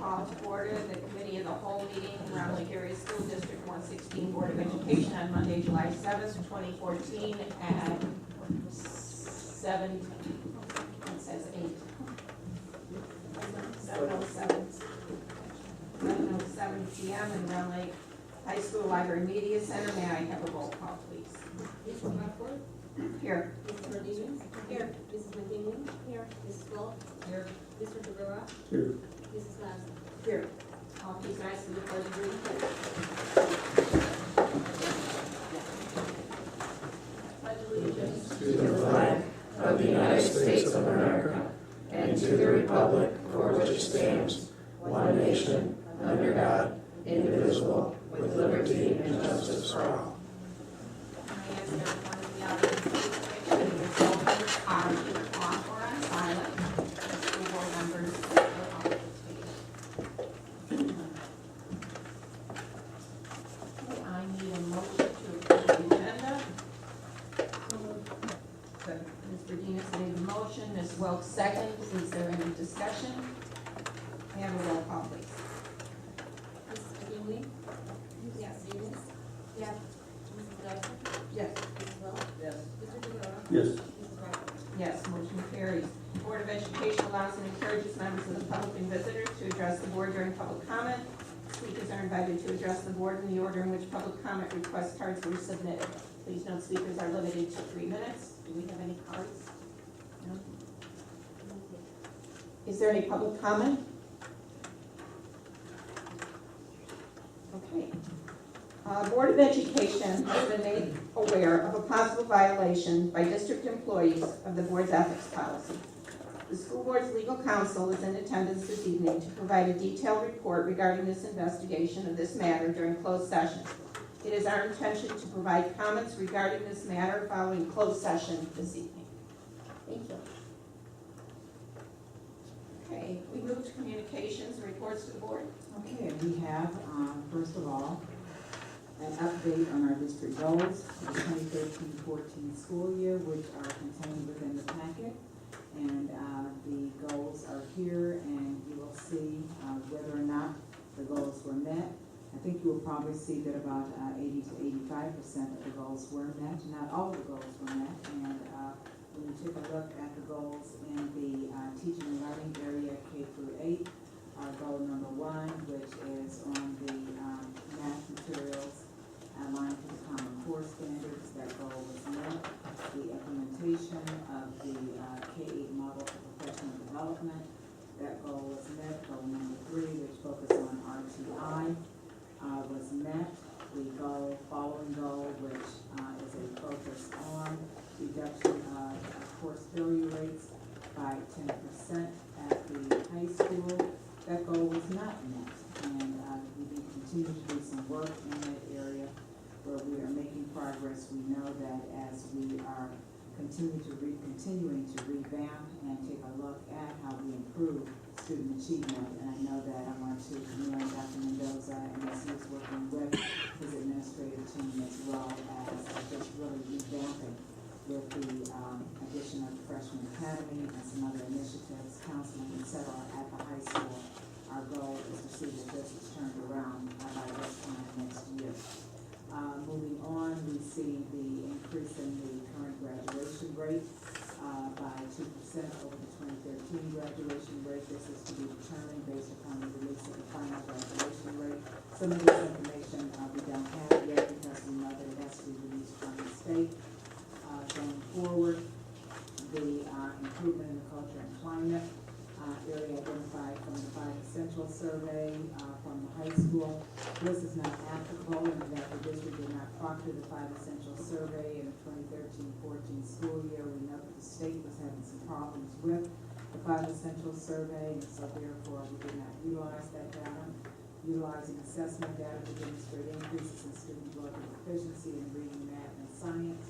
call to order the Committee of the Whole meeting in Round Lake Area School District 116 Board of Education on Monday, July 7th, 2014 at 7, it says 8. 7:07 p.m. in Round Lake High School Library Media Center. May I have a roll call, please? Mrs. Hartford? Here. Mrs. Rodriguez? Here. Mrs. McKinley? Here. Mrs. Wolf? Here. Mr. Rivera? Here. Mrs. Lassen? Here. All please rise for the pledge of allegiance. Pledge allegiance To the flag of the United States of America and to the republic for which it stands, one nation, under God, indivisible, with liberty and justice for all. I ask everyone in the audience to make sure that your cell phones are either off or on silent. School board members are off the stage. Okay, I need a motion to approve the agenda. Mr. Demus made the motion, Ms. Welch seconds. Is there any discussion? May I have a roll call, please? Mrs. McKinley? Yes. Davis? Yes. Mrs. Lassen? Yes. Mrs. Wolf? Yes. Mr. Rivera? Yes. Mrs. Hartford? Yes, motion carries. Board of Education allows and encourages members of the public and visitors to address the board during public comment. Speakers are invited to address the board in the order in which public comment request cards were submitted. Please note speakers are limited to 3 minutes. Do we have any cards? No? Is there any public comment? Okay. Board of Education has been made aware of a possible violation by district employees of the board's ethics policy. The school board's legal counsel is in attendance this evening to provide a detailed report regarding this investigation of this matter during closed session. It is our intention to provide comments regarding this matter following closed session this evening. Thank you. Okay, we move to communications and reports to the board. Okay, we have, first of all, an update on our district goals for the 2013-14 school year, which are contained within the packet. And the goals are here, and you will see whether or not the goals were met. I think you will probably see that about 80 to 85% of the goals were met. Not all of the goals were met. And when you take a look at the goals in the teaching and learning area, K through 8, goal number 1, which is on the math materials aligned to the Common Core standards, that goal was met. The implementation of the K-8 model for professional development, that goal was met. Goal number 3, which focused on RTI, was met. The following goal, which is a focus on reduction of course failure rates by 10% at the high school, that goal was not met. And we need to continue to do some work in that area where we are making progress. We know that as we are continuing to revamp and take a look at how we improve student achievement, and I know that I want to commend Dr. Mendoza and as he is working with his administrative team as well as just really revamping with the addition of the Freshman Academy and some other initiatives, counseling, etc. at the high school. Our goal is to see that this is turned around by this time next year. Moving on, we see the increase in the current graduation rate by 2% over the 2013 graduation rate. This is to be determined based upon the release of the final graduation rate. Some of this information we don't have yet because we know that it has to be released from the state. Going forward, the improvement in the culture and climate area identified from the 5 Essential Survey from the high school. This is not applicable in that the district did not proctor the 5 Essential Survey in the 2013-14 school year. We know that the state was having some problems with the 5 Essential Survey, and so therefore we did not utilize that data. Utilizing assessment data to demonstrate increases in student growth and proficiency in reading, math, and science.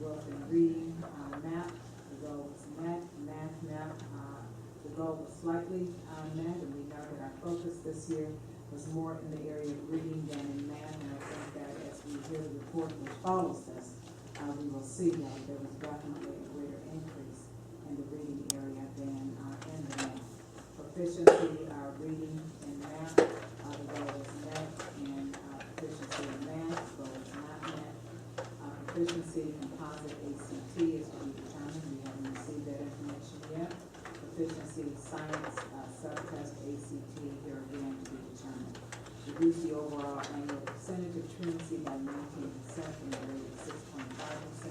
Growth in reading, math, the goal was met. Math, the goal was slightly met, and we know that our focus this year was more in the area of reading than in math, and I think that as we hear the report which follows this, we will see that there was definitely a greater increase in the reading area than in the math. Proficiency, our reading and math, the goal is met, and proficiency in math, the goal is not met. Proficiency in composite ACT is to be determined, we haven't received that information yet. Proficiency in science subtest ACT, here again to be determined. Reduce the overall annual percentage of truancy by 19% in the rate of 6.5%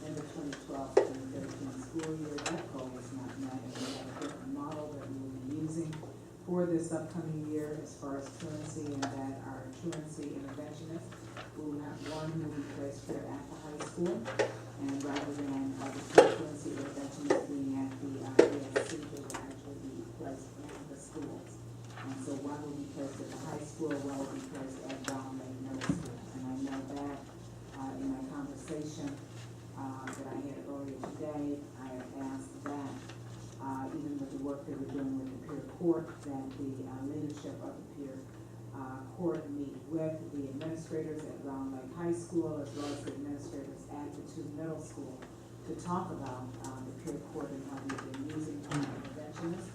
in the 2012-2013 school year. That goal is not met, and we have a different model that we will be using for this upcoming year as far as truancy, and that our truancy interventionists, we will have one who will be placed here at the high school, and rather than the two truancy interventionists being at the RLAS, they will actually be placed in the schools. And so one will be placed at the high school, one will be placed at Brown Lake Middle School. And I know that in my conversation that I had earlier today, I have asked that even with the work that we're doing with the peer court, that the leadership of the peer court meet with the administrators at Brown Lake High School as well as the administrators at the two middle school to talk about the peer court and how we've been using interventionists,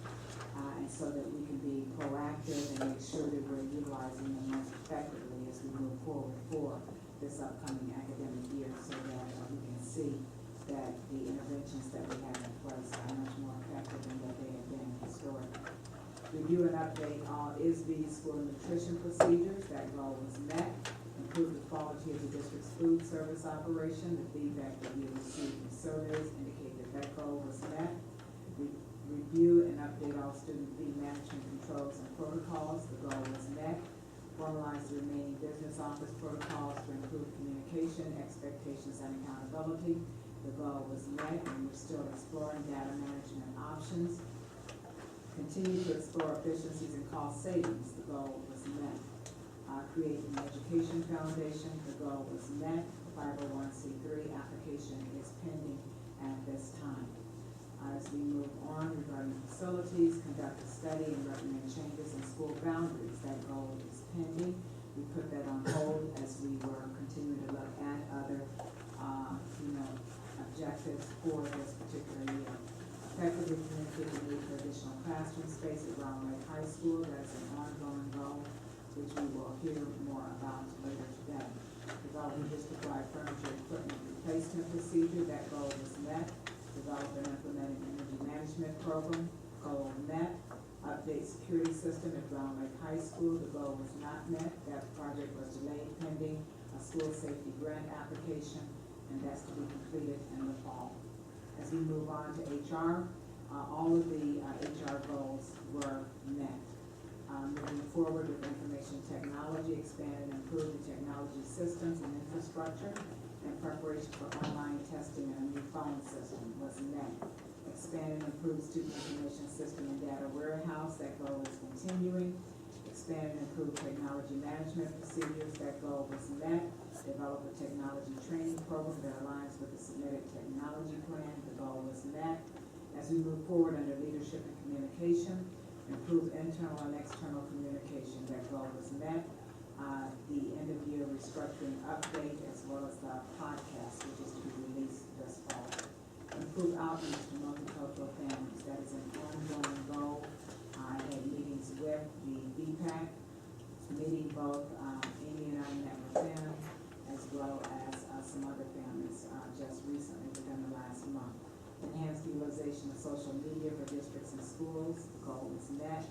and so that we can be proactive and make sure that we're utilizing them most effectively as we move forward for this upcoming academic year, so that we can see that the interventions that we have in place are much more effective than what they have been historically. Review and update all ISB school nutrition procedures. That goal was met. Improve the quality of the district's food service operation. The feedback that we received from surveys indicate that goal was met. Review and update all student fee management controls and protocols. The goal was met. Formalize the remaining business office protocols to improve communication, expectations, and accountability. The goal was met, and we're still exploring data management options. Continue to explore efficiencies and cost savings. The goal was met. Create an education foundation. The goal was met. 501c3 application is pending at this time. As we move on regarding facilities, conduct a study and recommend changes in school boundaries. That goal is pending. We put that on hold as we were continuing to look at other, objectives for this particular year. Effectively communicate the need for additional classroom space at Brown Lake High School. That's an ongoing goal, which we will hear more about later today. Develop a district-wide furniture equipment replacement procedure. That goal was met. Develop and implement an energy management program. Goal met. Update security system at Brown Lake High School. The goal was not met. That project was delayed pending a school safety grant application, and that's to be completed in the fall. As we move on to HR, all of the HR goals were met. Moving forward with information technology, expand and improve the technology systems and infrastructure in preparation for online testing and a new phone system was met. Expand and improve student information system and data warehouse. That goal is continuing. Expand and improve technology management procedures. That goal was met. Develop a technology training program that aligns with the submitted technology plan. The goal was met. As we move forward under leadership and communication, improve internal and external communication. That goal was met. The end of year restructuring update as well as the podcast, which is to be released this fall. Improve outreach to multicultural families. That is an ongoing goal. I had meetings with the VPAC, meeting both Amy and I met with them, as well as some other families just recently within the last month. Enhanced utilization of social media for districts and schools. The goal is met.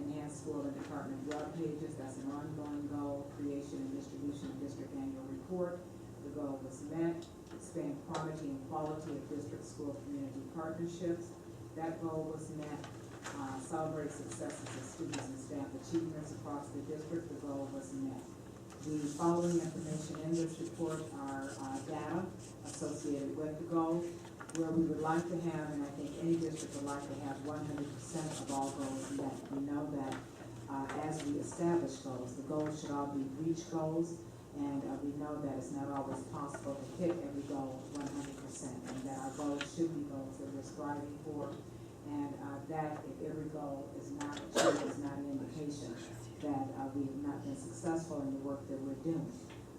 Enhanced school and department web pages. That's an ongoing goal. Creation and distribution of district annual report. The goal was met. Expand quantity and quality of district school community partnerships. That goal was met. Celebrate successes of students and staff achievements across the district. The goal was met. The following information in this report are data associated with the goal, where we would like to have, and I think any district would like to have 100% of all goals met. We know that as we establish goals, the goals should all be reach goals, and we know that it's not always possible to hit every goal 100%, and that our goals should be goals that we're striving for, and that if every goal is not achieved is not an indication that we have not been successful in the work that we're doing.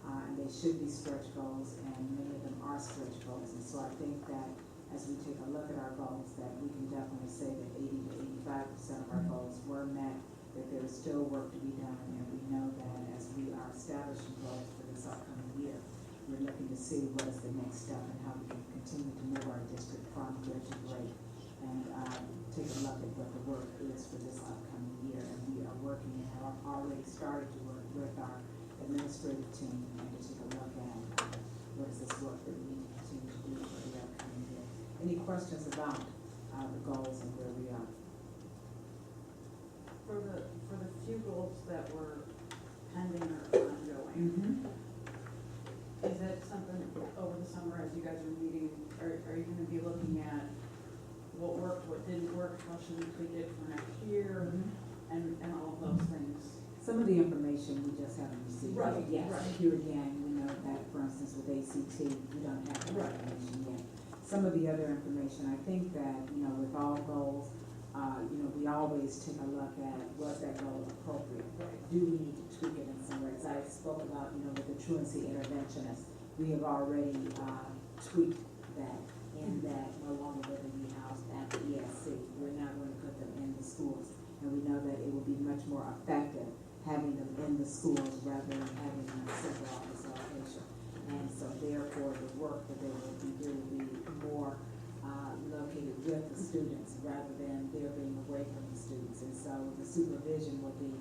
And they should be stretch goals, and many of them are stretch goals. And so I think that as we take a look at our goals, that we can definitely say that 80 to 85% of our goals were met that there is still work to be done, and we know that as we are establishing goals for this upcoming year, we're looking to see what is the next step and how we can continue to move our district from good to great, and take a look at what the work is for this upcoming year. And we are working and have already started to work with our administrative team and to take a look at what is this work that we need to continue to do for the upcoming year. Any questions about the goals and where we are? For the few goals that were pending or ongoing, is that something over the summer as you guys are meeting, are you gonna be looking at what worked, what didn't work, how should we tweak it for next year, and all of those things? Some of the information we just haven't received. Right, Yes, right. here again, we know that, for instance, with ACT, we don't have the Right. information yet. Some of the other information, I think that, with all goals, we always take a look at, was that goal appropriate? Do we need to tweak it in some ways? I spoke about, with the truancy interventionist, we have already tweaked that in that no longer will they be housed at the ESC. We're now going to put them in the schools. And we know that it will be much more effective having them in the schools rather than having them in a central office location. And so therefore, the work that they will be more located with the students rather than they're being away from the students. And so the supervision will be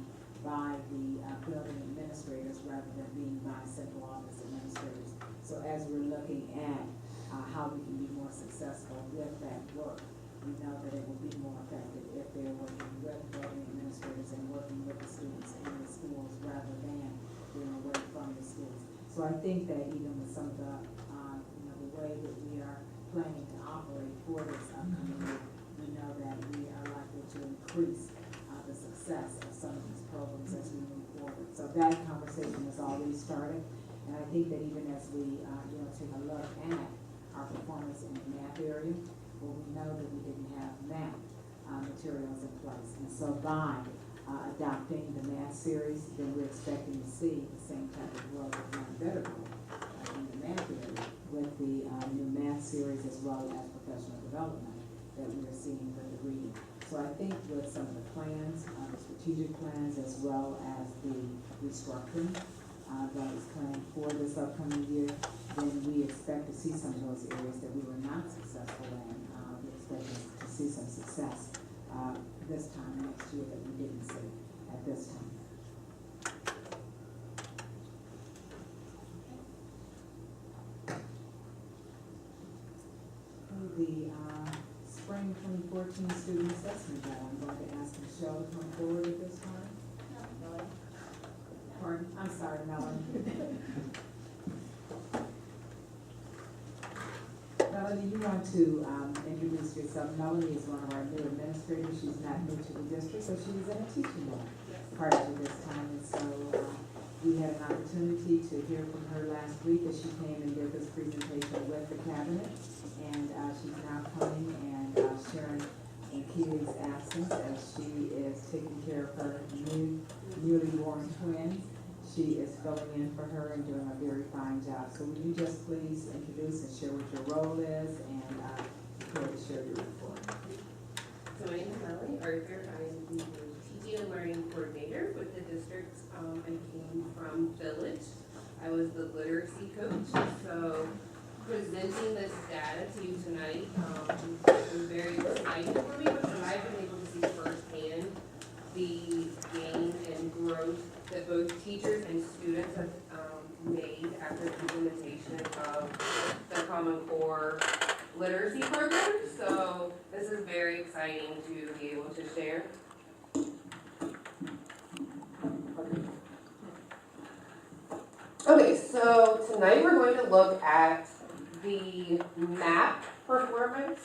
by the building administrators rather than being by central office administrators. So as we're looking at how we can be more successful with that work, we know that it will be more effective if they're working with building administrators and working with the students in the schools rather than being away from the schools. So I think that even with some of the, the way that we are planning to operate for this upcoming year, we know that we are likely to increase the success of some of these programs as we move forward. So that conversation has already started, and I think that even as we, take a look at our performance in the math area, well, we know that we didn't have math materials in place, and so by adopting the math series, then we're expecting to see the same type of growth, if not better growth, in the math area with the new math series as well as professional development that we are seeing with the reading. So I think with some of the plans, the strategic plans, as well as the restructuring that is planned for this upcoming year, then we expect to see some of those areas that we were not successful in. We expect to see some success this time next year that we didn't see at this time. The spring 2014 student assessment guide, I'm going to ask Michelle to come forward at this time. Pardon? I'm sorry, Melanie. Melanie, you want to introduce yourself. Melanie is one of our new administrators. She's not new to the district, so she was in a teaching role prior to this time. And so we had an opportunity to hear from her last week as she came and did this presentation with the cabinet. And she's now coming and sharing in Keely's absence as she is taking care of her newly born twins. She is filling in for her and doing a very fine job. So would you just please introduce and share what your role is and prepare to share your report. So my name is Melanie Arthur. I am the Teaching and Learning Coordinator with the district. I came from Village. I was the literacy coach. So presenting this data to you tonight was very exciting for me because I've been able to see firsthand the gain and growth that both teachers and students have made after the implementation of the Common Core literacy program. So this is very exciting to be able to share. Okay, so tonight we're going to look at the MAP performance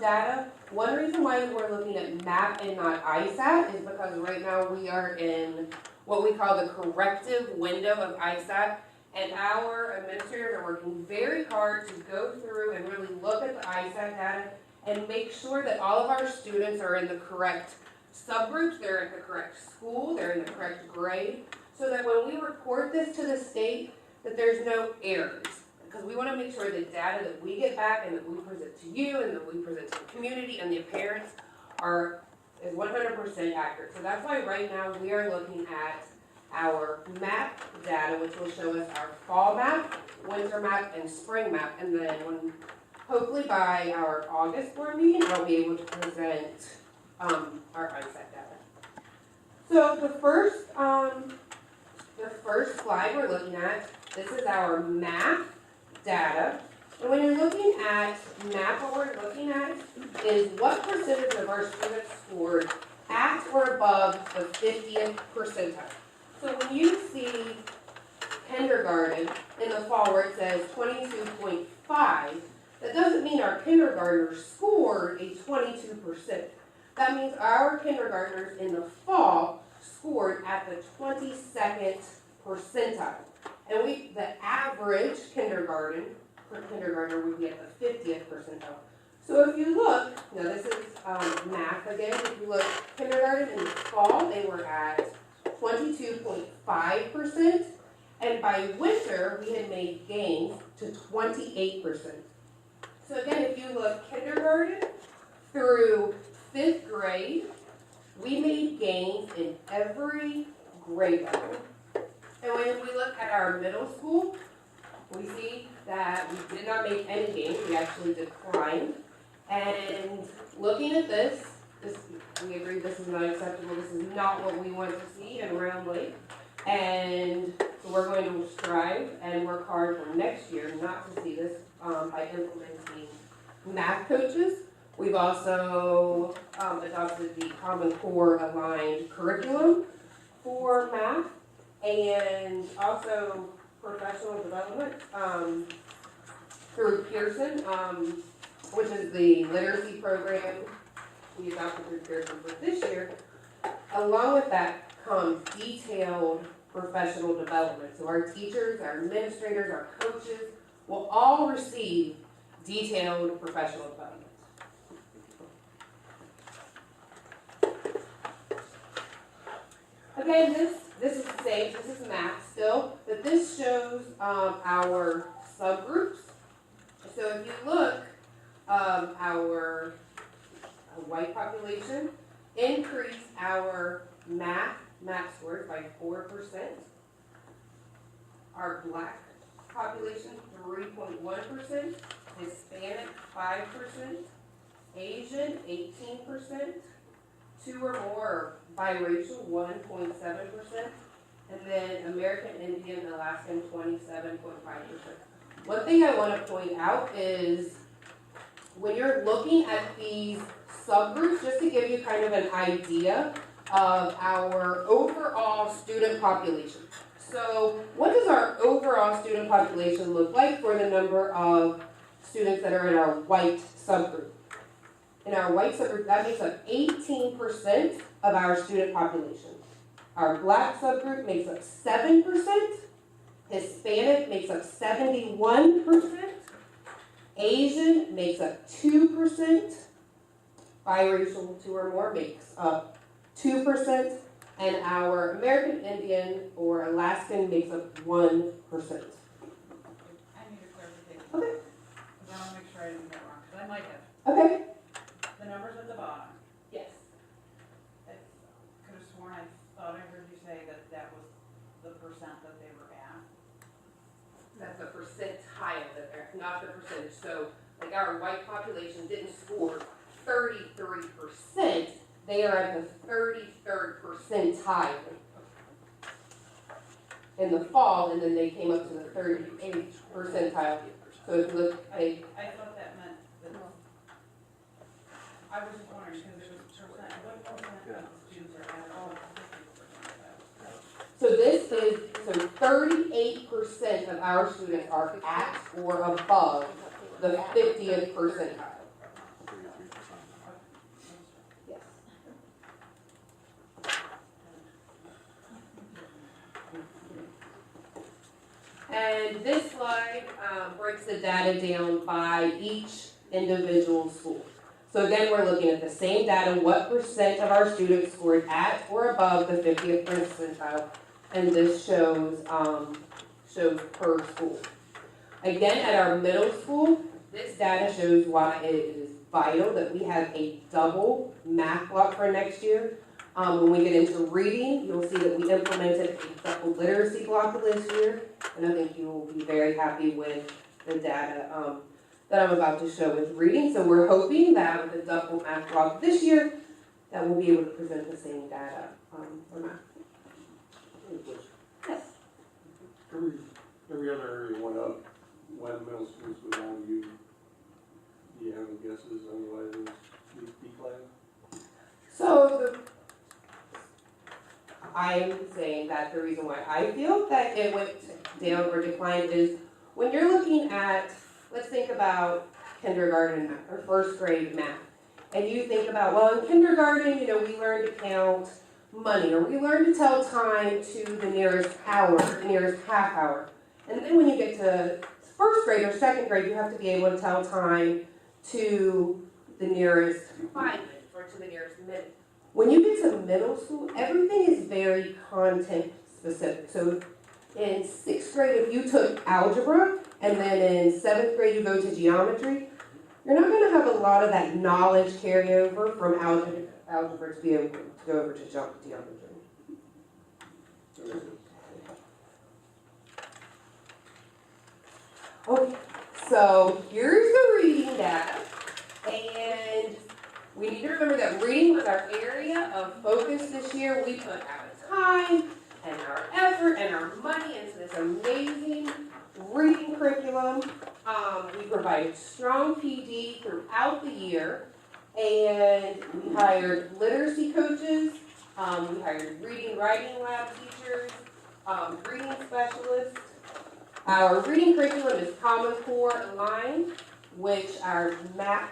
data. One reason why we're looking at MAP and not ISAT is because right now we are in what we call the corrective window of ISAT, and our administrators are working very hard to go through and really look at the ISAT data and make sure that all of our students are in the correct subgroups, they're at the correct school, they're in the correct grade, so that when we report this to the state, that there's no errors. Because we want to make sure the data that we get back and that we present to you and that we present to the community and the parents are as is 100% accurate. So that's why right now we are looking at our map data, which will show us our fall map, winter map, and spring map. And then hopefully by our August board meeting, I'll be able to present our ISAT data. So the first slide we're looking at, this is our math data. And when you're looking at math, what we're looking at is what percentage of our students scored at or above the 50th percentile. So when you see kindergarten in the fall where it says 22.5, that doesn't mean our kindergartners scored a 22%. That means our kindergartners in the fall scored at the 22nd percentile. And the average kindergartner would be at the 50th percentile. So if you look, now this is math again, if you look, kindergarten in the fall, they were at 22.5%, and by winter, we had made gains to 28%. So again, if you look kindergarten through 5th grade, we made gains in every grade level. And when we look at our middle school, we see that we did not make any gains, we actually declined. And looking at this, we agree this is not acceptable, this is not what we want to see in Round Lake. And so we're going to strive and work hard for next year not to see this by implementing math coaches. We've also adopted the Common Core aligned curriculum for math and also professional development through Pearson, which is the literacy program we adopted through Pearson for this year. Along with that comes detailed professional development. So our teachers, our administrators, our coaches will all receive detailed professional development. Again, this is the same, this is math still, but this shows our subgroups. So if you look, our white population increased our math scores by 4%. Our black population, 3.1%. Hispanic, 5%. Asian, 18%. 2 or more biracial, 1.7%. And then American Indian, Alaskan, 27.5%. One thing I want to point out is when you're looking at these subgroups, just to give you kind of an idea of our overall student population. So what does our overall student population look like for the number of students that are in our white subgroup? In our white subgroup, that makes up 18% of our student population. Our black subgroup makes up 7%. Hispanic makes up 71%. Asian makes up 2%. Biracial, 2 or more, makes up 2%. And our American Indian or Alaskan makes up 1%. I need a clarification. Okay. Because I want to make sure I didn't get it wrong, because I might have. Okay. The numbers at the bottom, Yes. I could have sworn I thought I heard you say that that was the percent that they were at. That's a percentile, not the percentage. So, like our white population didn't score 33%. They are at the 33rd percentile in the fall, and then they came up to the 38th percentile. So if you look, I thought that meant that, I was just wondering, because it was percent, what percent of the students are at all 50%? so this is, so 38% of our students are at or above the 50th percentile. Yes. And this slide breaks the data down by each individual school. So again, we're looking at the same data, what percent of our students scored at or above the 50th percentile, and this shows per school. Again, at our middle school, this data shows why it is vital that we have a double math block for next year. When we get into reading, you'll see that we implemented a double literacy block this year, and I think you will be very happy with the data that I'm about to show with reading. So we're hoping that with the double math block this year, that we'll be able to present the same data for math. Yes. Every other area went up when middle schools go down. Do you have any guesses on why those decline? So I am saying that the reason why I feel that it went down or declined is when you're looking at, let's think about kindergarten math or first grade math. And you think about, well, in kindergarten, we learn to count money, or we learn to tell time to the nearest hour, the nearest half hour. And then when you get to first grade or second grade, you have to be able to tell time to the nearest 5 minutes or to the nearest minute. When you get to middle school, everything is very content specific. So in 6th grade, if you took algebra, and then in 7th grade you go to geometry, you're not going to have a lot of that knowledge carryover from algebra to be able to go over to geometry. Okay, so here's the reading data, and we need to remember that reading was our area of focus this year. We put our time and our effort and our money into this amazing reading curriculum. We provided strong PD throughout the year, and we hired literacy coaches, we hired reading writing lab teachers, reading specialists. Our reading curriculum is Common Core aligned, which our MAP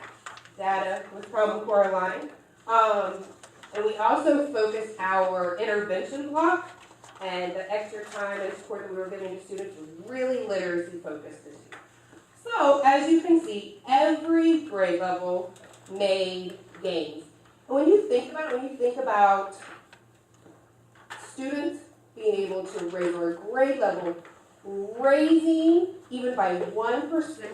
data was Common Core aligned. And we also focused our intervention block and the extra time and support that we were giving to students was really literacy focused this year. So, as you can see, every grade level made gains. And when you think about students being able to raise our grade level, raising even by 1%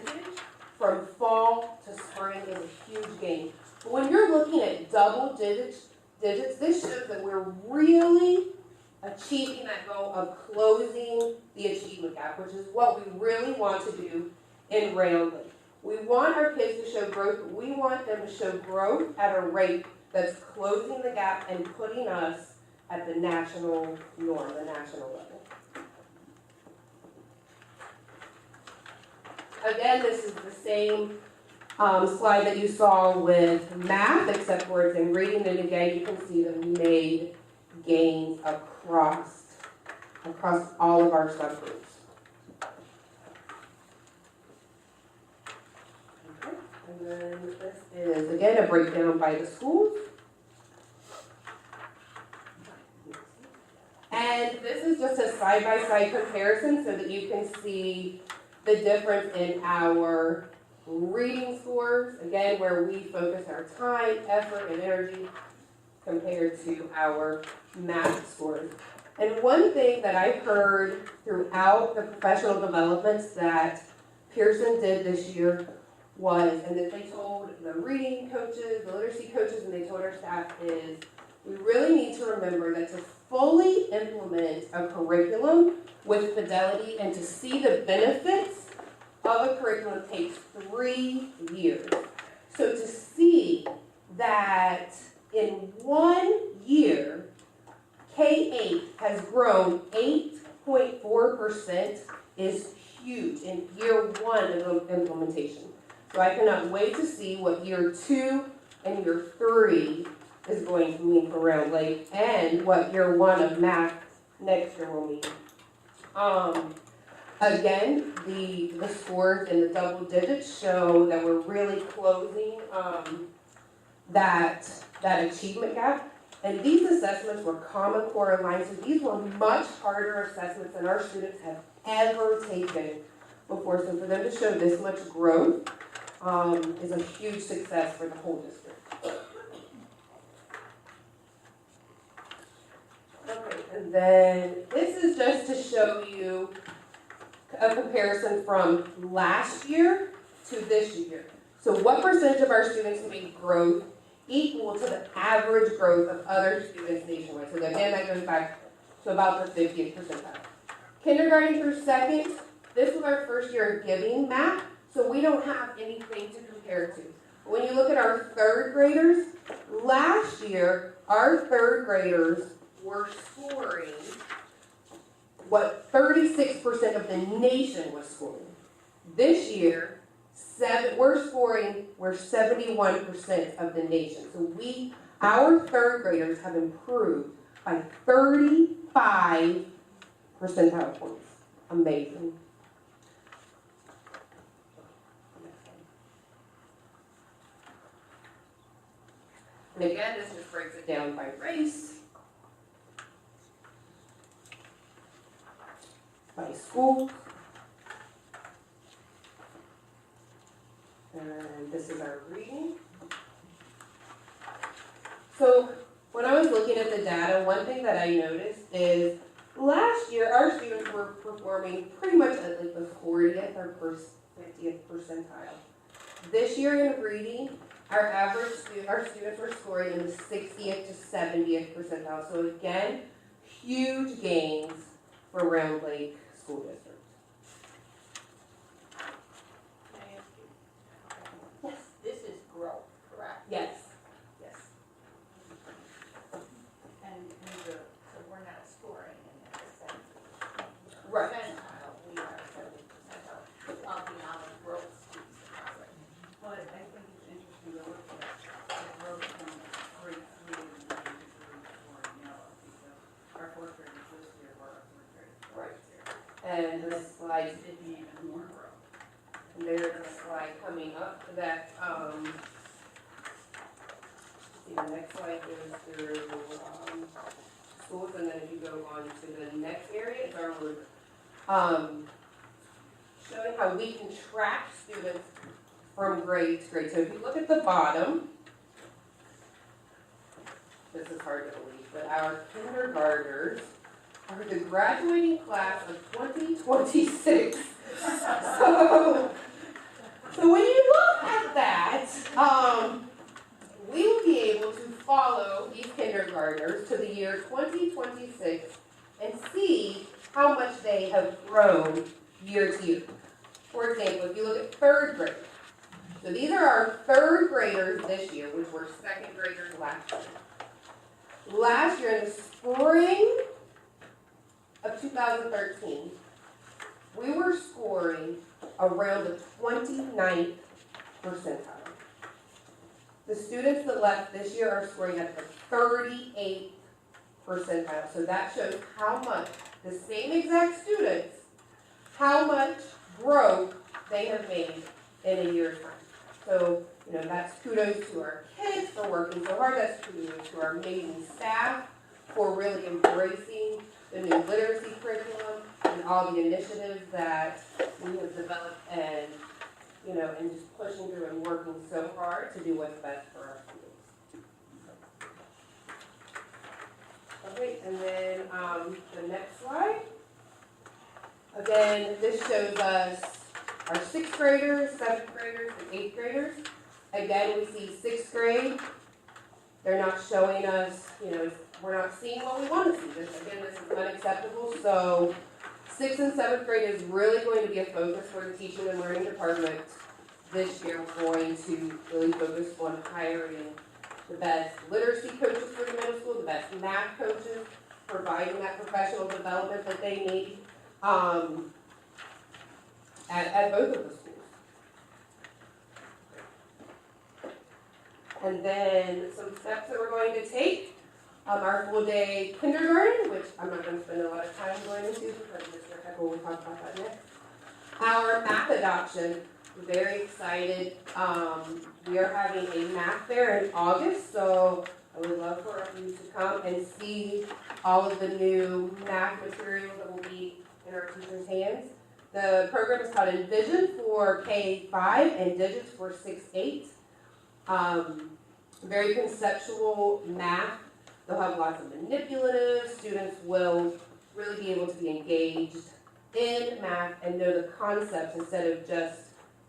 from fall to spring is a huge gain. But when you're looking at double digits, this shows that we're really achieving that goal of closing the achievement gap, which is what we really want to do in Roundley. We want our kids to show growth, but we want them to show growth at a rate that's closing the gap and putting us at the national norm, the national level. Again, this is the same slide that you saw with math, except for it's in reading, and again, you can see that we made gains across all of our subgroups. Okay. And then this is, again, a breakdown by the schools. And this is just a side-by-side comparison so that you can see the difference in our reading scores, again, where we focus our time, effort, and energy compared to our math scores. And one thing that I heard throughout the professional developments that Pearson did this year was, and that they told the reading coaches, the literacy coaches, and they told our staff is, we really need to remember that to fully implement a curriculum with fidelity and to see the benefits of a curriculum takes 3 years. So to see that in 1 year, K-8 has grown 8.4% is huge in year 1 of implementation. So I cannot wait to see what year 2 and year 3 is going to mean for Round Lake and what year 1 of math next year will mean. Again, the scores in the double digits show that we're really closing that achievement gap. And these assessments were Common Core aligned, so these were much harder assessments than our students have ever taken before. So for them to show this much growth is a huge success for the whole district. Okay, and then this is just to show you a comparison from last year to this year. So what percentage of our students made growth equal to the average growth of other students nationwide? So again, that goes back to about the 50th percentile. Kindergarten through second, this was our first year of giving math, so we don't have anything to compare to. When you look at our third graders, last year, our third graders were scoring what 36% of the nation was scoring. This year, we're scoring, we're 71% of the nation. So our third graders have improved by 35 percentile points. Amazing. And again, this just breaks it down by race, by school, and this is our reading. So when I was looking at the data, one thing that I noticed is last year our students were performing pretty much at like the 40th or 50th percentile. This year in reading, our students were scoring in the 60th to 70th percentile. So again, huge gains for Round Lake School District. Can I ask you? This is growth, correct? Yes. Yes. So we're not scoring in that percent. Right. Percentile, we are 70 percentile of the knowledge growth students. Well, I think it's interesting to look at the growth from grade 3 and grade 4 in yellow, because our fourth graders this year were our third graders last year. And the slide, It did be even more growth. and there's a slide coming up that, see, the next slide goes through, schools, and then if you go on to the next area, it's our rubric. Showing how we can track students from grade to grade. So if you look at the bottom, this is hard to believe, but our kindergartners are the graduating class of 2026. So when you look at that, we will be able to follow these kindergartners to the year 2026 and see how much they have grown year to year. For example, if you look at third grade, so these are our third graders this year, which were second graders last year. Last year in the spring of 2013, we were scoring around the 29th percentile. The students that left this year are scoring at the 38th percentile. So that shows how much, the same exact students, how much growth they have made in a year's time. So, that's kudos to our kids for working so hard. That's kudos to our amazing staff for really embracing the new literacy curriculum and all the initiatives that we have developed and, and just pushing through and working so hard to do what's best for our students. Okay, and then the next slide. Again, this shows us our 6th graders, 7th graders, and 8th graders. Again, we see 6th grade. They're not showing us, we're not seeing what we want to see. This is unacceptable. So 6th and 7th grade is really going to be a focus for the teaching and learning department. This year, we're going to really focus on hiring the best literacy coaches for the middle school, the best math coaches, providing that professional development that they need at both of the schools. And then some steps that we're going to take. Our full day kindergarten, which I'm not going to spend a lot of time going into because Mr. Heckle will talk about that next. Our math adoption, very excited. We are having a math fair in August, so I would love for you to come and see all of the new math materials that will be in our teachers' hands. The program is called Envision for K-5 and Digits for 6-8. Very conceptual math. They'll have lots of manipulatives. Students will really be able to be engaged in math and know the concepts instead of just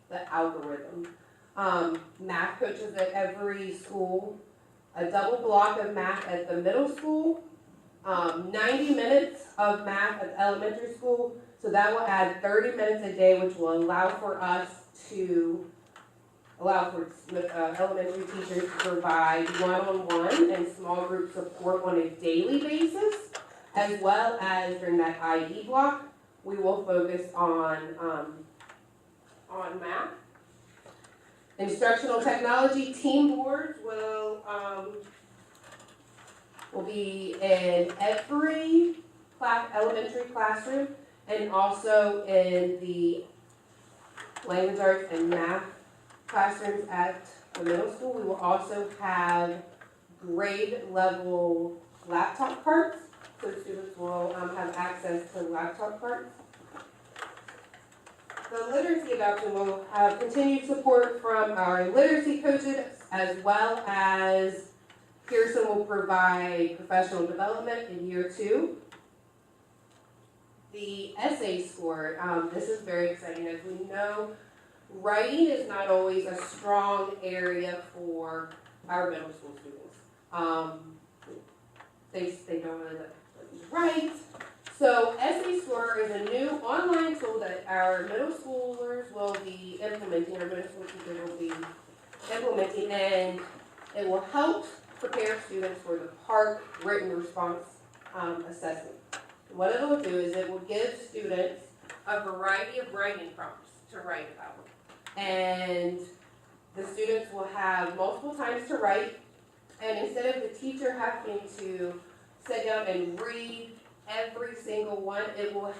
the algorithm. math coaches at every school, a double block of math at the middle school, 90 minutes of math at the elementary school. So that will add 30 minutes a day, which will allow for elementary teachers to provide one-on-one and small group support on a daily basis, as well as during that IE block, we will focus on math. Instructional technology team boards will be in every elementary classroom and also in the language arts and math classrooms at the middle school. We will also have grade level laptop carts, so students will have access to laptop carts. The literacy adoption will have continued support from our literacy coaches, as well as Pearson will provide professional development in year 2. The essay score, this is very exciting. As we know, writing is not always a strong area for our middle school students. They don't really let you write. So Essay Score is a new online tool that our middle schoolers will be implementing, our middle school teachers will be implementing, and it will help prepare students for the PARC written response assessment. What it will do is it will give students a variety of writing prompts to write about. And the students will have multiple times to write, and instead of the teacher having to sit down and read every single one, it'll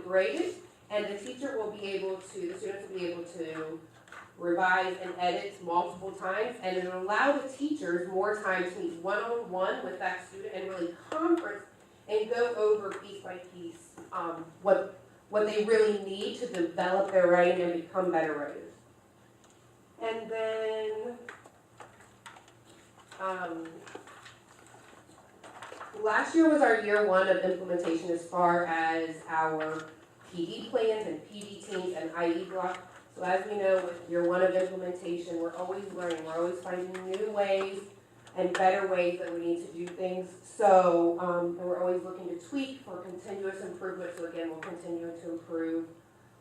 grade it, and the students will be able to revise and edit multiple times, and it'll allow the teachers more time to meet one-on-one with that student and really conference and go over piece by piece what they really need to develop their writing and become better writers. And then last year was our year 1 of implementation as far as our PD plans and PD teams and IE block. So as we know, with year 1 of implementation, we're always learning. We're always finding new ways and better ways that we need to do things. So, and we're always looking to tweak for continuous improvement. So again, we'll continue to improve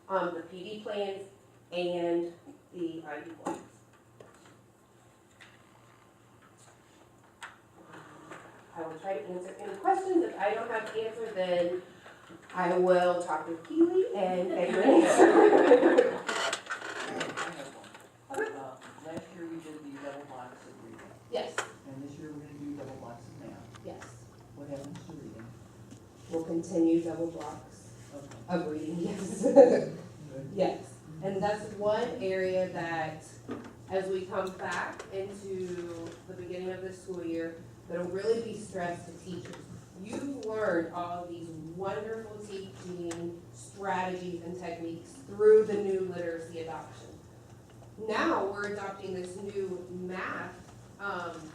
the PD plans and the IE blocks. I will try to answer any questions. If I don't have the answer, then I will talk with Keely and get you an answer. Last year we did the double blocks of reading, Yes, and this year we're gonna do double blocks of math. yes. What happens to reading? We'll continue double blocks Okay. of reading, yes. Good. Yes, and that's one area that, as we come back into the beginning of the school year, that'll really be stressed to teachers. You've learned all of these wonderful teaching strategies and techniques through the new literacy adoption. Now we're adopting this new math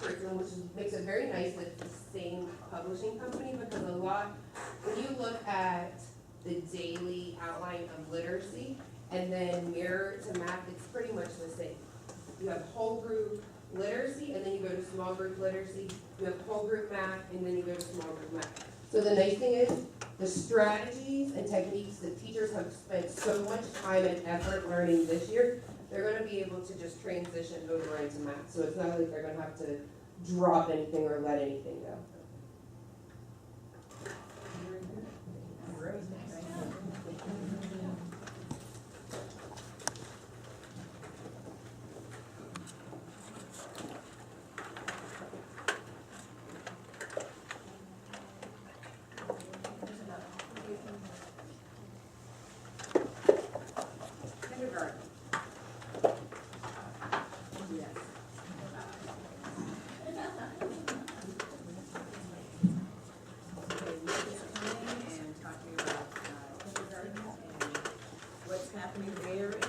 curriculum, which makes it very nice with the same publishing company, because when you look at the daily outline of literacy and then mirror it to math, it's pretty much the same. You have whole group literacy, and then you go to small group literacy. You have whole group math, and then you go to small group math. So the nice thing is, the strategies and techniques that teachers have spent so much time and effort learning this year, they're going to be able to just transition over into math. So it's not like they're going to have to drop anything or let anything go. Great. Kindergarten. Yes. Okay, we are just coming and talking about kindergarten and what's happening there and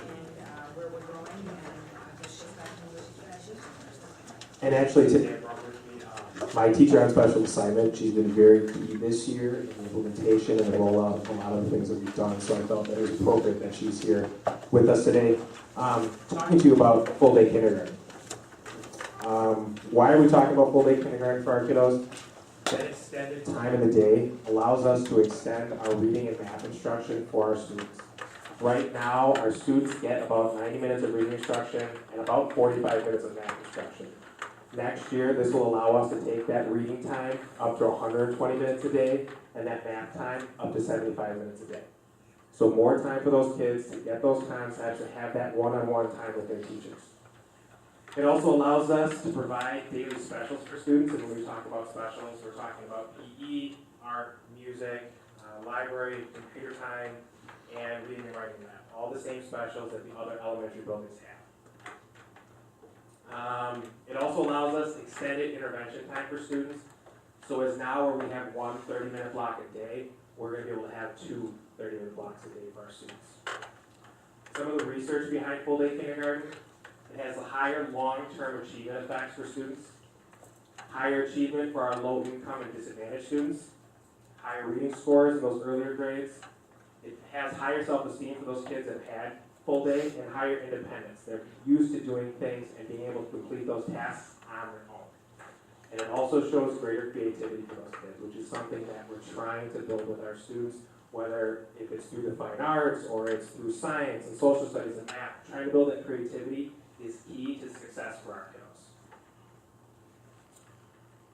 where we're going and just happening with strategy. And actually, my teacher on special assignment. She's been very key this year in the implementation and the rollout of a lot of the things that we've done. So I felt that it was appropriate that she's here with us today, talking to you about full day kindergarten. Why are we talking about full day kindergarten for our kiddos? That extended time in the day allows us to extend our reading and math instruction for our students. Right now, our students get about 90 minutes of reading instruction and about 45 minutes of math instruction. Next year, this will allow us to take that reading time up to 120 minutes a day and that math time up to 75 minutes a day. So more time for those kids to get those concepts and have that one-on-one time with their teachers. It also allows us to provide daily specials for students, and when we talk about specials, we're talking about PE, art, music, library, computer time, and reading and writing lab. All the same specials that the other elementary buildings have. It also allows us extended intervention time for students. So as now where we have one 30-minute block a day, we're going to be able to have two 30-minute blocks a day for our students. Some of the research behind full day kindergarten: it has a higher long-term achievement effects for students, higher achievement for our low-income and disadvantaged students, higher reading scores in those earlier grades. It has higher self-esteem for those kids that have had full day, and higher independence. They're used to doing things and being able to complete those tasks on their own. And it also shows greater creativity for those kids, which is something that we're trying to build with our students, whether if it's through the fine arts or it's through science and social studies and math. Trying to build that creativity is key to success for our kiddos.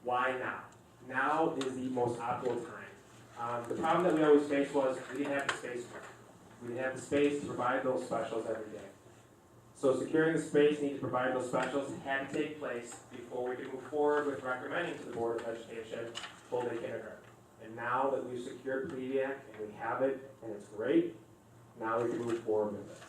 Why now? Now is the most optimal time. The problem that we always faced was we didn't have the space for it. We didn't have the space to provide those specials every day. So securing the space needed to provide those specials had to take place before we could move forward with recommending to the Board of Education full day kindergarten. And now that we've secured PLEVIAC and we have it and it's great, now we can move forward with this.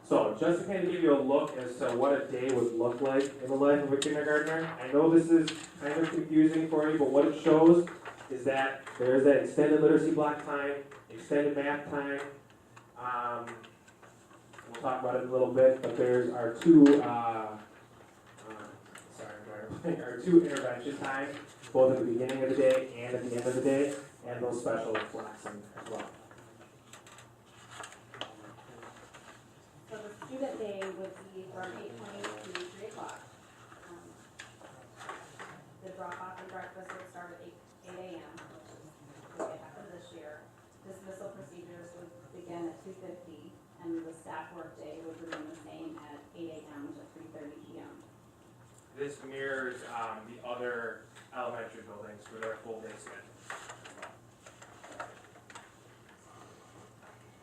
So just to kind of give you a look as to what a day would look like in the life of a kindergartner, I know this is kind of confusing for you, but what it shows is that there's that extended literacy block time, extended math time. We'll talk about it in a little bit, but there's our two, our two intervention times, both at the beginning of the day and at the end of the day, and those special blocks as well. So the student day would be from 8:20 to 3 o'clock. The drop-off and breakfast would start at 8 a.m., which is what happened this year. Dismissal procedures would begin at 2:50, and the staff work day would remain the same at 8 a.m. to 3:30 p.m. This mirrors the other elementary buildings for their full day schedule.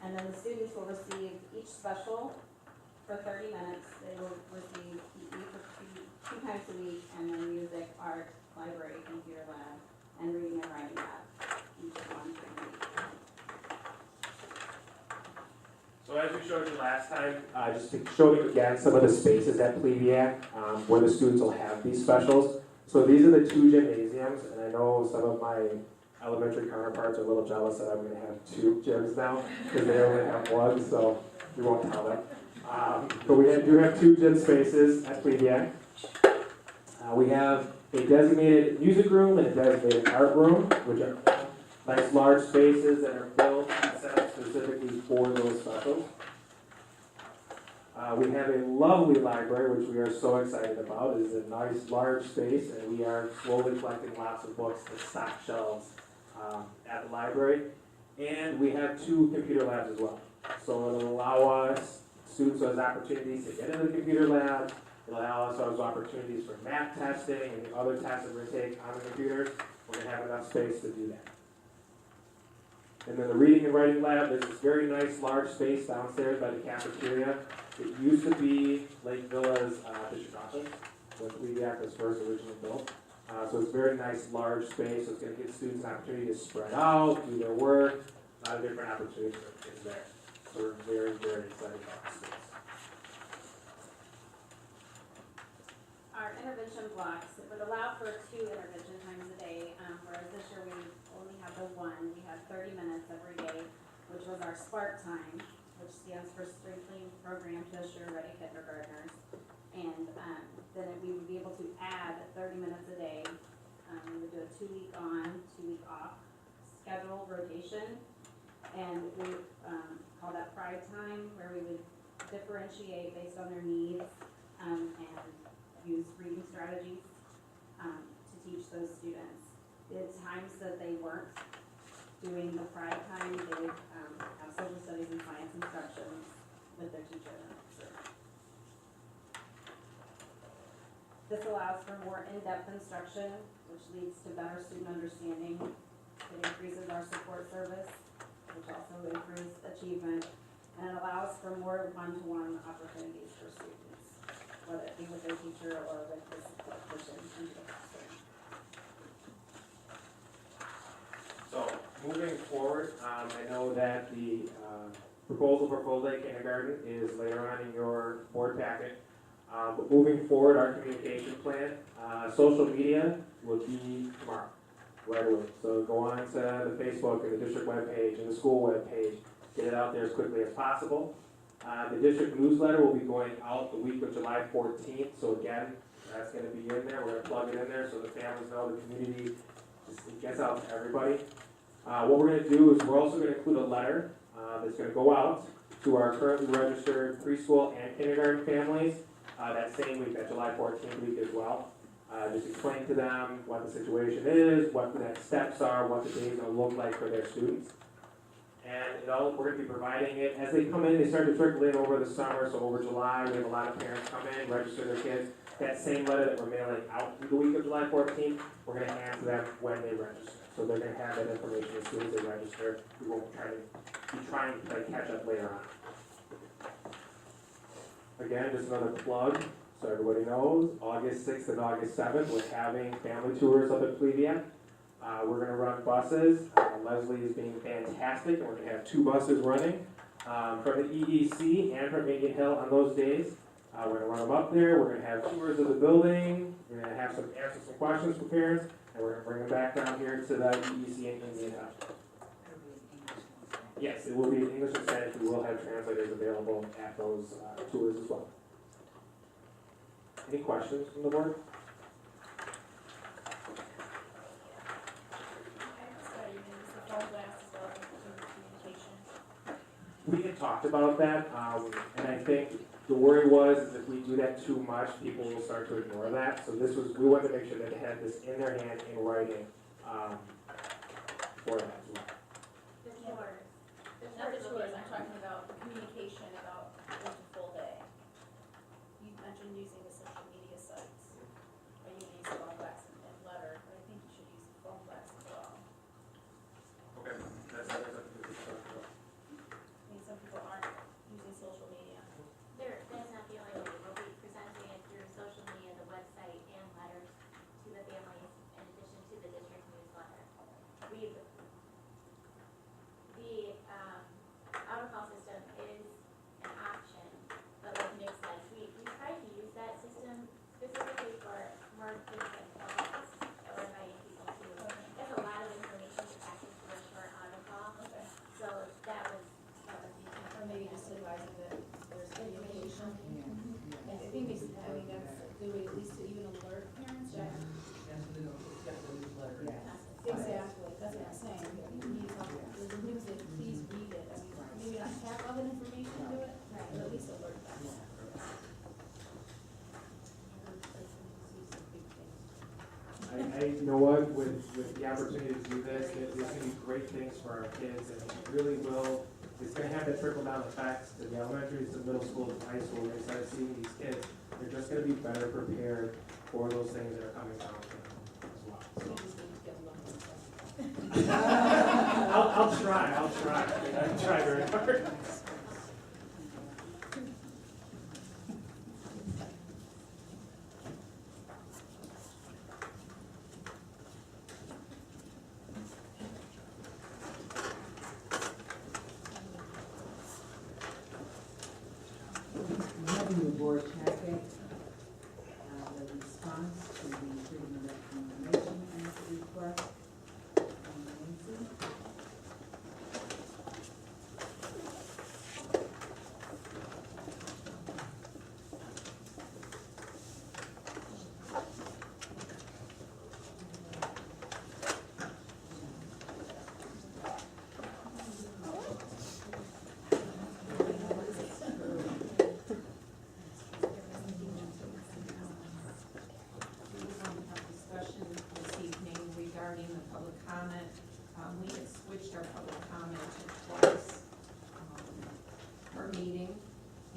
And then the students will receive each special for 30 minutes. They will receive PE for two times a week, and then music, art, library, computer lab, and reading and writing lab, each one during the week. So as we showed you last time, just to show you again some of the spaces at PLEVIAC where the students will have these specials. So these are the two gymnasiums, and I know some of my elementary counterparts are a little jealous that I'm going to have two gyms now because they only have one, so we won't tell them. But we do have two gym spaces at PLEVIAC. We have a designated music room and a designated art room, which are nice large spaces that are built and set up specifically for those specials. We have a lovely library, which we are so excited about. It is a nice large space, and we are slowly collecting lots of books to stock shelves at the library. And we have two computer labs as well. So it'll allow us, students those opportunities to get into the computer lab. It'll allow us those opportunities for math testing and the other tests that we're going to take on the computers. We're going to have enough space to do that. And then the reading and writing lab, there's this very nice large space downstairs by the cafeteria. It used to be Lake Villa's district office when PLEVIAC was first originally built. So it's a very nice large space. So it's going to give students an opportunity to spread out, do their work, a lot of different opportunities for kids there. So we're very, very excited about this space. Our intervention blocks, it would allow for 2 intervention times a day, whereas this year we only have the one. We have 30 minutes every day, which was our SPARK time, which stands for Strengthening Program to Assure Ready Kindergartners. And, then we would be able to add 30 minutes a day. We would do a 2-week on, 2-week off schedule rotation. And we, call that pride time, where we would differentiate based on their needs, and use reading strategies, to teach those students. The times that they weren't doing the pride time, they would, have social studies and science instructions with their teacher. This allows for more in-depth instruction, which leads to better student understanding. It increases our support service, which also improves achievement, and it allows for more one-to-one opportunities for students, whether it be with their teacher or with the support person into the classroom. So, moving forward, I know that the proposal for full-day kindergarten is later on in your board packet. But moving forward, our communication plan, social media will be tomorrow, right away. So go on to the Facebook and the district webpage and the school webpage, get it out there as quickly as possible. The district newsletter will be going out the week of July 14th. So again, that's going to be in there. We're going to plug it in there so the families know, the community, it gets out to everybody. What we're going to do is we're also going to include a letter that's going to go out to our currently registered preschool and kindergarten families that same week, that July 14th week as well. Just explain to them what the situation is, what the next steps are, what the day is going to look like for their students. And we're going to be providing it as they come in. They start to trickle in over the summer, so over July, we have a lot of parents come in, register their kids. That same letter that we're mailing out through the week of July 14th, we're going to hand to them when they register. So they're going to have that information as soon as they register. We won't be trying to play catch up later on. Again, just another plug, so everybody knows, August 6th and August 7th, we're having family tours up at Plevia. We're going to run buses. Leslie is being fantastic, and we're going to have 2 buses running from the EDC and from Indian Hill on those days. We're going to run them up there. We're going to have tours of the building. We're going to have answer some questions for parents, and we're going to bring them back down here to the EDC and Indian Hill. Yes, it will be in English and Spanish. We will have translators available at those tours as well. Any questions from the board? We had talked about that, and I think the worry was is if we do that too much, people will start to ignore that. So we wanted to make sure that they had this in their hand in writing for that as well. Not the tours, I'm talking about communication about the full day. You mentioned using the social media sites, or you can use phone wax and letter, but I think you should use phone wax as well. Okay, that's something we can talk about. I mean, some people aren't using social media. That's not the only way. We'll be presenting it through social media, the website, and letters to the families, in addition to the district newsletter. The out-of-call system is an option, but like Nick said, we tried to use that system specifically for more things like calls or inviting people to. There's a lot of information to access for a short out-of-call, so that was the Or maybe just advising that there's communication. I think that's a good way at least to even alert parents that. Exactly, that's what I'm saying. You need to, there's a news that please read it. I mean, maybe not have all the information to it, but at least alert them. You know what, with the opportunity to do this, there's going to be great things for our kids, and it really will, it's going to have that trickle-down effect to the elementary, to the middle school, to high school. When they start seeing these kids, they're just going to be better prepared for those things that are coming down as well. So you just need to get a look at it. I'll try. I try very hard. Having the board packet, the response to the Freedom of Information Act request from Nancy. We had switched our public comment to twice per meeting,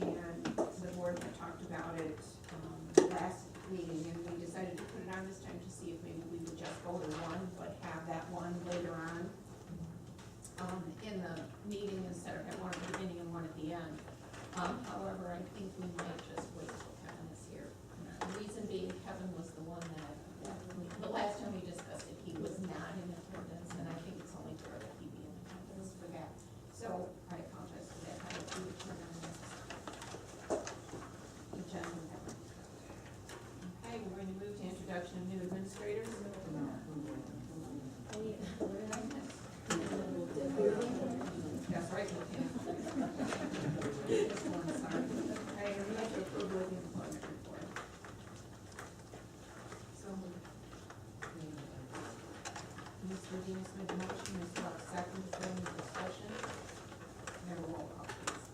and the board had talked about it last meeting, and we decided to put it on this time to see if maybe we would just go to one, but have that one later on in the meeting instead of have one at the beginning and one at the end. However, I think we might just wait till Kevin is here. The reason being, Kevin was the one that the last time we discussed it, he was not in attendance, and I think it's only fair that he be in attendance for that. So I apologize for that. I will turn on this agenda. Okay, we're going to move to introduction of new administrators. That's right. This one, sorry. Okay, we have to approve the employment report. So, Mr. Demus made the motion, Ms. Love second, is there any discussion? Have a roll call, please.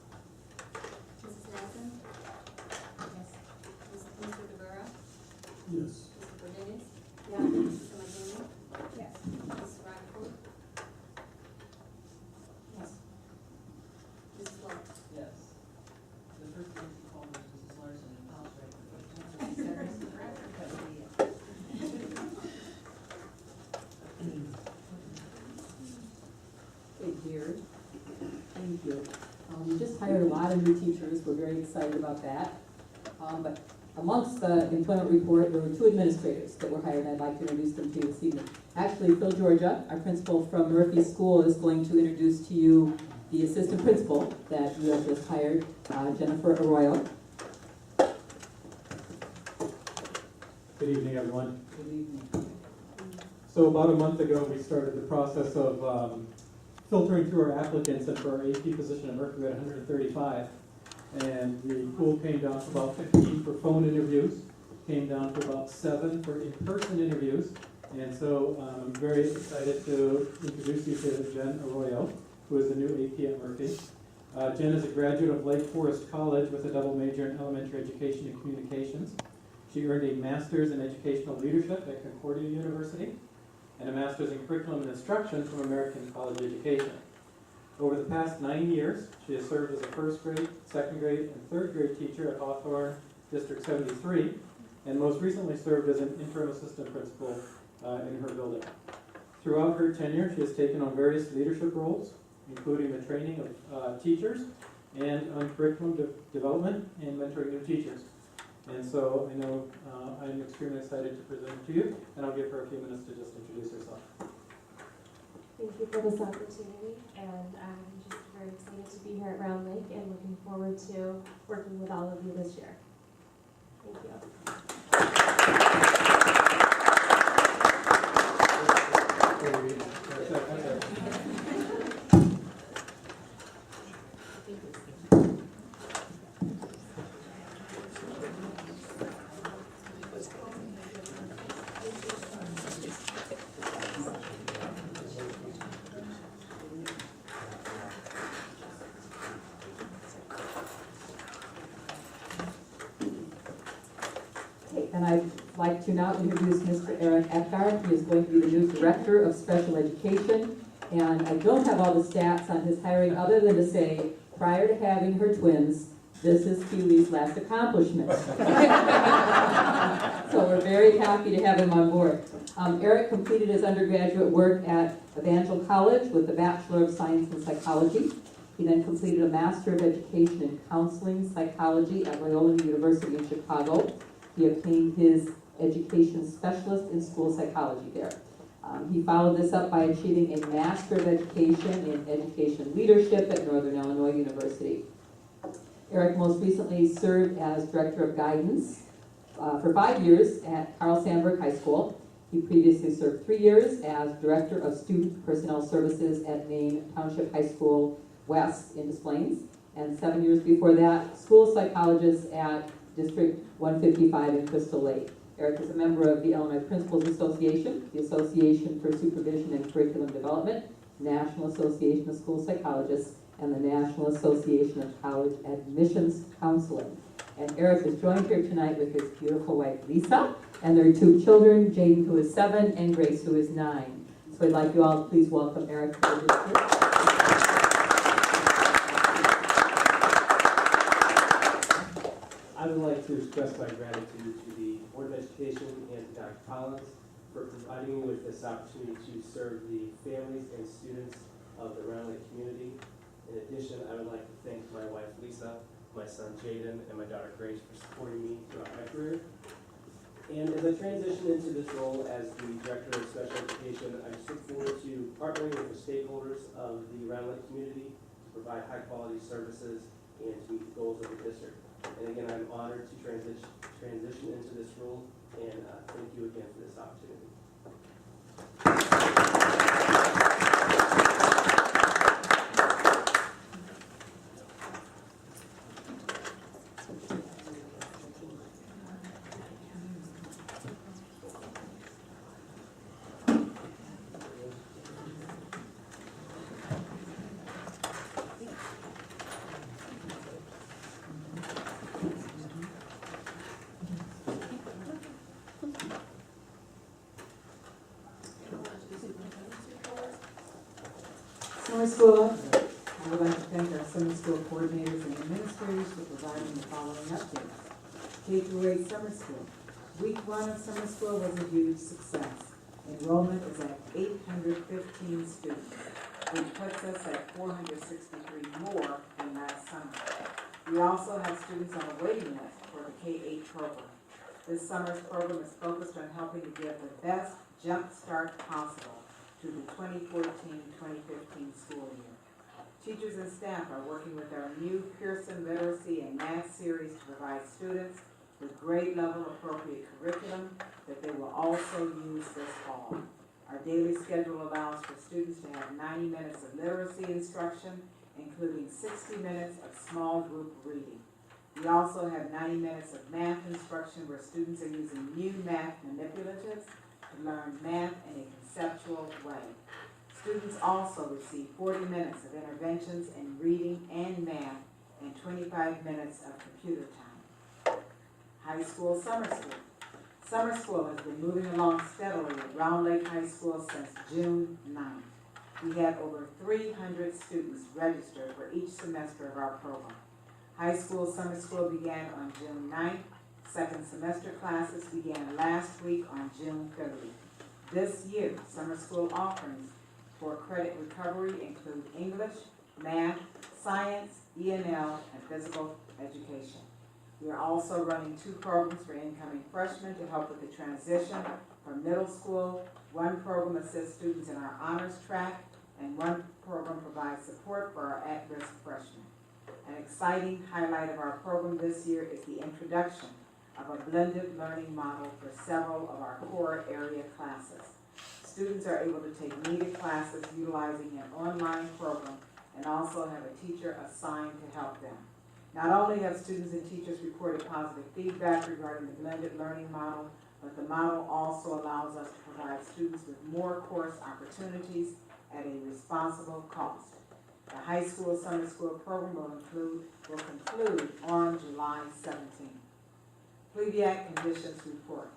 Mrs. Nelson? Yes. Mr. Rivera? Yes. Mr. Bordeaux? Yeah. Mr. Magini? Yes. Mrs. Rockford? Yes. Mrs. Love? Yes. The first thing she called was Mrs. Larson and House right. Hey, dear. Thank you. We just hired a lot of new teachers. We're very excited about that. But amongst the employment report, there were 2 administrators that were hired, and I'd like to introduce them to you this evening. Actually, Phil Georgia, our principal from Murphy School, is going to introduce to you the assistant principal that you have just hired, Jennifer Arroyo. Good evening, everyone. Good evening. So about a month ago, we started the process of filtering through our applicants, and for our AP position at Murphy, we had 135. And the pool came down to about 15 for phone interviews, came down to about 7 for in-person interviews. And so I'm very excited to introduce you to Jen Arroyo, who is the new AP at Murphy. Jen is a graduate of Lake Forest College with a double major in elementary education and communications. She earned a master's in educational leadership at Concordia University and a master's in curriculum and instruction from American College Education. Over the past 9 years, she has served as a first grade, second grade, and third grade teacher at Hawthorne District 73, and most recently served as an interim assistant principal in her building. Throughout her tenure, she has taken on various leadership roles, including the training of teachers and on curriculum development and mentoring new teachers. And so I know I'm extremely excited to present it to you, and I'll give her a few minutes to just introduce herself. Thank you for this opportunity, and I'm just very excited to be here at Round Lake and looking forward to working with all of you this year. Thank you. And I'd like to now introduce Mr. Eric Epgard. He is going to be the new Director of Special Education. And I don't have all the stats on his hiring other than to say, prior to having her twins, this is Keely's last accomplishment. So we're very happy to have him on board. Eric completed his undergraduate work at Evangel College with a Bachelor of Science in Psychology. He then completed a Master of Education in Counseling Psychology at Loyola University in Chicago. He obtained his education specialist in school psychology there. He followed this up by achieving a Master of Education in Education Leadership at Northern Illinois University. Eric most recently served as Director of Guidance for 5 years at Carl Sandburg High School. He previously served 3 years as Director of Student Personnel Services at Maine Township High School West in Des Plaines, and 7 years before that, school psychologist at District 155 in Crystal Lake. Eric is a member of the Illinois Principals Association, the Association for Supervision and Curriculum Development, National Association of School Psychologists, and the National Association of College Admissions Counseling. And Eric is joined here tonight with his beautiful wife, Lisa, and their 2 children, Jaden, who is 7, and Grace, who is 9. So I'd like you all to please welcome Eric to the district. I would like to express my gratitude to the Board of Education and to Dr. Collins for providing me with this opportunity to serve the families and students of the Round Lake community. In addition, I would like to thank my wife Lisa, my son Jaden, and my daughter Grace for supporting me throughout my career. And as I transition into this role as the Director of Special Education, I just look forward to partnering with the stakeholders of the Round Lake community to provide high-quality services and to meet the goals of the district. And again, I'm honored to transition into this role, and thank you again for this opportunity. Summer school, I would like to thank our summer school coordinators and administrators for providing the following updates. K-8 summer school. Week 1 of summer school was a huge success. Enrollment is at 815 students, which puts us at 463 more than last summer. We also have students on the waiting list for the K-8 program. This summer's program is focused on helping to give the best jump start possible to the 2014-2015 school year. Teachers and staff are working with our new Pearson Literacy and Math series to provide students with grade level appropriate curriculum that they will also use this fall. Our daily schedule allows for students to have 90 minutes of literacy instruction, including 60 minutes of small group reading. We also have 90 minutes of math instruction where students are using new math manipulatives to learn math in a conceptual way. Students also receive 40 minutes of interventions in reading and math and 25 minutes of computer time. High school summer school. Summer school has been moving along steadily at Round Lake High School since June 9th. We had over 300 students registered for each semester of our program. High school summer school began on June 9th. Second semester classes began last week on June 30th. This year, summer school offerings for credit recovery include English, math, science, E&L, and physical education. We are also running 2 programs for incoming freshmen to help with the transition from middle school. One program assists students in our honors track, and one program provides support for our at-risk freshmen. An exciting highlight of our program this year is the introduction of a blended learning model for several of our core area classes. Students are able to take needed classes utilizing an online program and also have a teacher assigned to help them. Not only have students and teachers reported positive feedback regarding the blended learning model, but the model also allows us to provide students with more course opportunities at a responsible cost. The high school summer school program will conclude on July 17th. Plediac conditions report.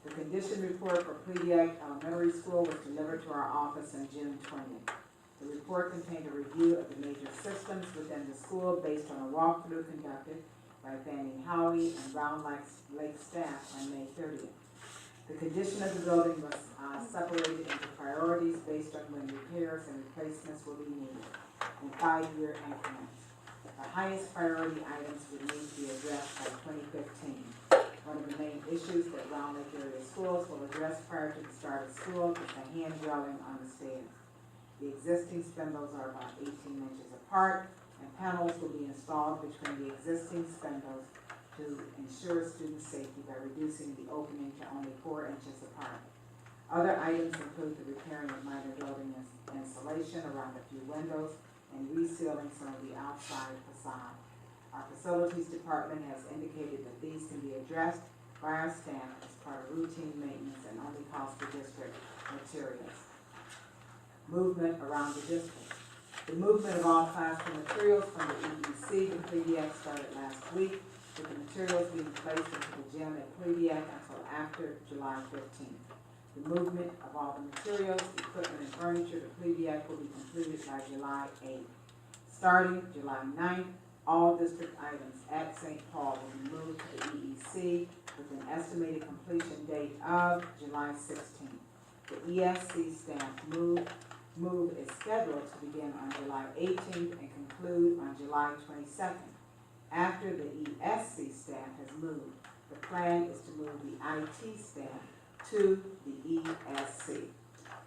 The condition report for Plediac Elementary School was delivered to our office on June 20th. The report contained a review of the major systems within the school based on a walkthrough conducted by Fannie Howie and Round Lake staff on May 30th. The condition of the building was separated into priorities based on when repairs and replacements will be needed in 5-year increments. The highest priority items would need to be addressed by 2015. One of the main issues that Round Lake area schools will address prior to the start of school is the hand drilling on the stairs. The existing spindles are about 18 inches apart, and panels will be installed between the existing spindles to ensure student safety by reducing the opening to only 4 inches apart. Other items include the repairing of minor building insulation around a few windows and resealing some of the outside facade. Our facilities department has indicated that these can be addressed by our staff as part of routine maintenance and only cost the district materials. Movement around the district. The movement of all classroom materials from the EDC to Plediac started last week, with the materials being placed into the gym at Plediac until after July 15th. The movement of all the materials, equipment, and furniture to Kleviac will be completed by July 8th. Starting July 9th, all district items at St. Paul will be moved to the EEC with an estimated completion date of July 16th. The ESC staff move is scheduled to begin on July 18th and conclude on July 22nd. After the ESC staff has moved, the plan is to move the IT staff to the ESC.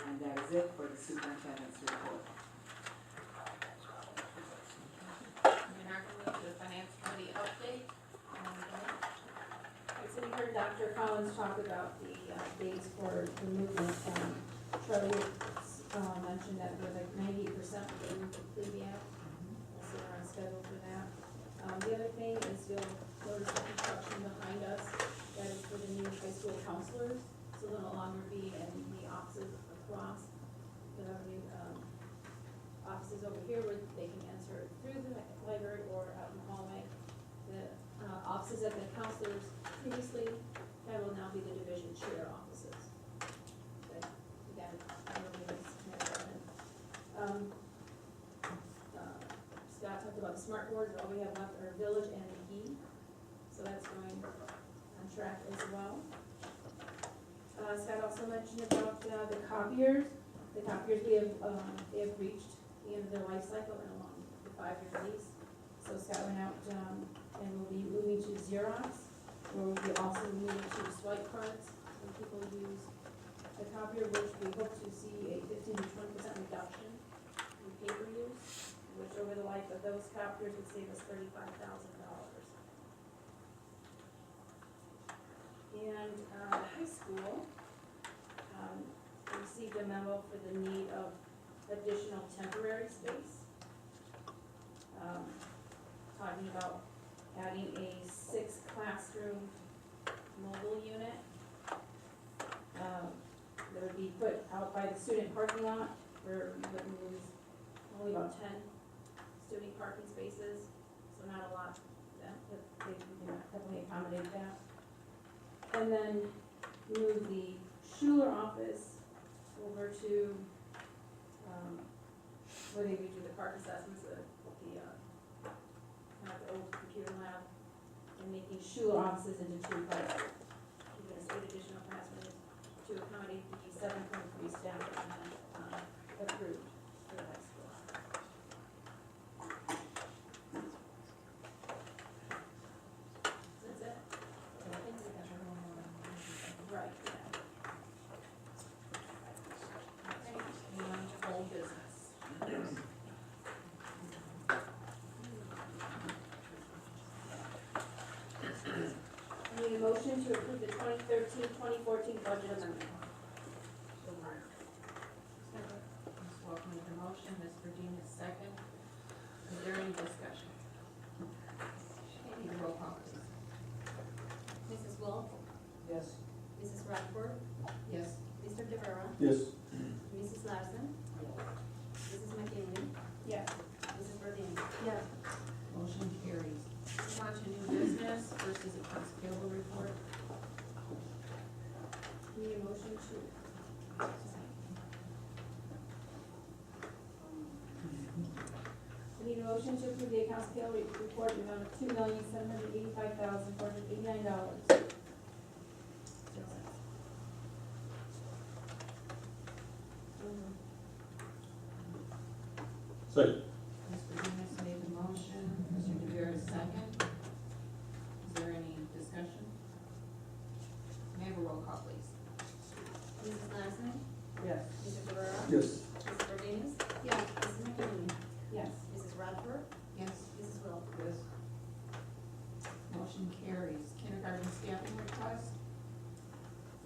And that is it for the superintendent's report. And now can we move to the finance committee update? So you heard Dr. Collins talk about the dates for the movement. Charlie mentioned that we're like 98% of the move to Cleveland, so we're on schedule for that. The other thing is you'll notice the construction behind us, that is for the new high school counselors, so they'll no longer be in the offices across. We'll have new offices over here where they can enter through the library or out in the hallway. The offices that the counselors previously had will now be the division chair offices. But again, I don't think it's Scott talked about the smart boards, all we have left are Village and the E, so that's going on track as well. Scott also mentioned about the copiers. The copiers we have, they have reached the end of their life cycle and along the 5-year lease. So Scott went out and will be moving to Xerox, where we'll be also moving to swipe cards when people use the copier, which we hope to see a 15 to 20% reduction in paper use, which over the life of those copiers would save us $35,000. And the high school received a memo for the need of additional temporary space. Talking about adding a 6-classroom mobile unit that would be put out by the student parking lot where we wouldn't use only about 10 student parking spaces, so not a lot. They can definitely accommodate that. And then move the Schuler office over to where they do the park assessments, kind of the old computer lab, and making Schuler offices into 2 classrooms. Giving us 8 additional classrooms to accommodate the 7.3 staff that we had approved for the high school. That's it. I think we got right, yeah. Okay, move on to old business. I need a motion to approve the 2013-2014 budget amendment. Ms. Welke made the motion, Ms. Virginia second. Is there any discussion? Any roll call, please? Mrs. Wolf, Yes. Mrs. Radford, Yes. Mr. Rivera, Yes. Mrs. Larson, Mrs. McKinley, Yes. Mrs. Burdine. Yes. Motion carries. Move on to new business versus accounts payable report. Need a motion to, I need a motion to approve the accounts payable report in the amount of $2,785,489. Second. Ms. Virginia made the motion, Mr. DeVere second. Is there any discussion? May I have a roll call, please? Mrs. Larson, Yes. Mr. Rivera, Yes. Mrs. Burdine. Yes. Mrs. McKinley, Yes. Mrs. Radford, Yes. Mrs. Wolf. Yes. Motion carries. Kindergarten staffing request.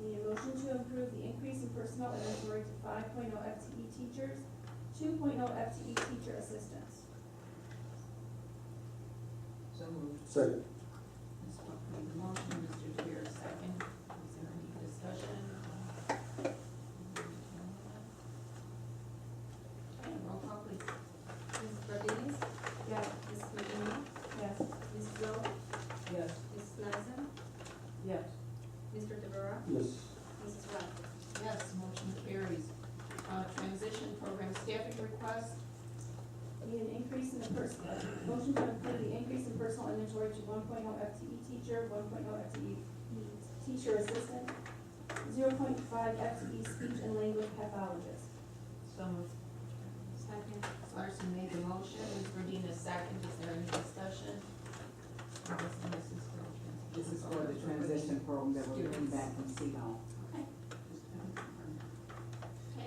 Need a motion to approve the increase in personnel inventory to 5.0 FTE teachers, 2.0 FTE teacher assistants. So moved. Second. Ms. Welke made the motion, Mr. DeVere second. Is there any discussion? Okay, roll call, please. Mrs. Burdine, Yes. Mrs. McKinley, Yes. Mrs. Wolf, Yes. Mrs. Larson, Yes. Mr. Rivera, Yes. Mrs. Radford. Yes. carries. Transition program staffing request. Need an increase in the motion to approve the increase in personal inventory to 1.0 FTE teacher, 1.0 FTE teacher assistant, 0.5 FTE speech and language pathologist. So moved. Second. Ms. Larson made the motion, Ms. Regina second, is there any discussion? This is for the transition program that we're getting back from CEDAW. Okay,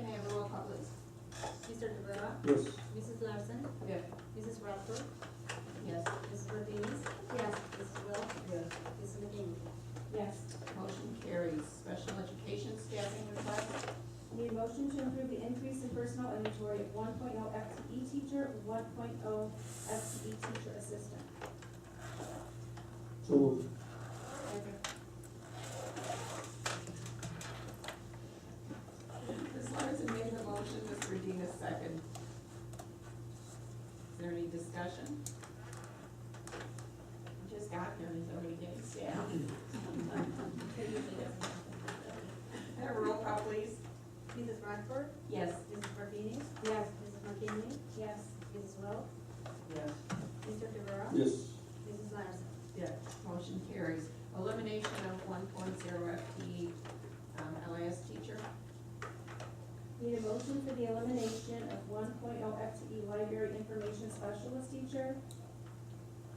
may I have a roll call, please? Mr. Rivera, Yes. Mrs. Larson, Yes. Mrs. Radford, Yes. Mrs. Martinez, yes, Mrs. Will, Yes. Mrs. McKinney. Yes. Motion carries. Special education staffing request. Need a motion to approve the increase in personal inventory of 1.0 FTE teacher, 1.0 FTE teacher assistant. So moved. Ms. Larson made the motion, Ms. Regina second. Is there any discussion? We just got here and he's already getting staff. Have a roll call, please. Mrs. Radford, Yes. Mrs. Martinez, Yes. Mrs. McKinney, Yes. Mrs. Will, Yes. Mr. Rivera, Yes. Mrs. Larson. Yes. Motion carries. Elimination of 1.0 FTE LAS teacher. Need a motion for the elimination of 1.0 FTE library information specialist teacher.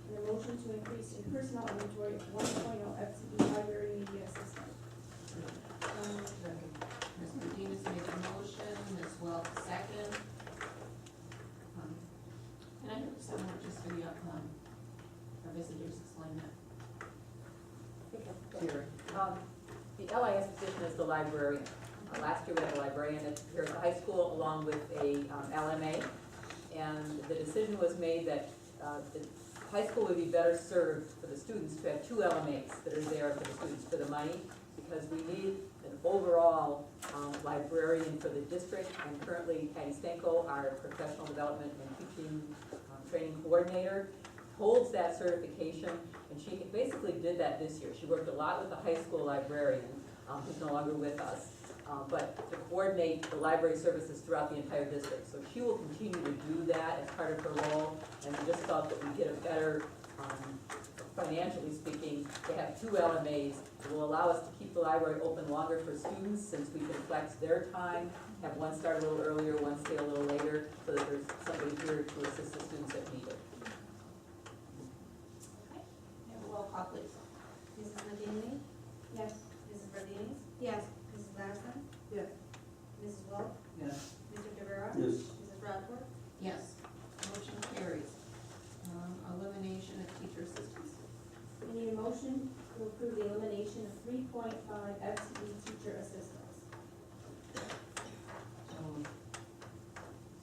And a motion to increase in personnel inventory of 1.0 FTE library media assistant. Ms. Martinez made the motion, Ms. Welch second. Can I have someone just for the, our visitors explain that? Here. The LIS position is the librarian. Last year we had a librarian here at the high school along with a LMA. And the decision was made that the high school would be better served for the students to have two LMAs that are there for the students for the money, because we need an overall librarian for the district. And currently Patty Stanko, our professional development and teaching training coordinator, holds that certification, and she basically did that this year. She worked a lot with the high school librarian, who's no longer with us, but to coordinate the library services throughout the entire district. So she will continue to do that as part of her role, and we just felt that we get a better, financially speaking, to have two LMAs. It will allow us to keep the library open longer for students, since we can flex their time, have one start a little earlier, one stay a little later, so that there's somebody here to assist the students if needed. Have a roll call, please. Mrs. McKinney, Yes. Mrs. Martinez, Yes. Mrs. Larson, Yes. Mrs. Will, Yes. Mr. Rivera, Yes. Mrs. Radford, Yes. Motion carries. Elimination of teacher assistants. I need a motion to approve the elimination of 3.5 FTE teacher assistants.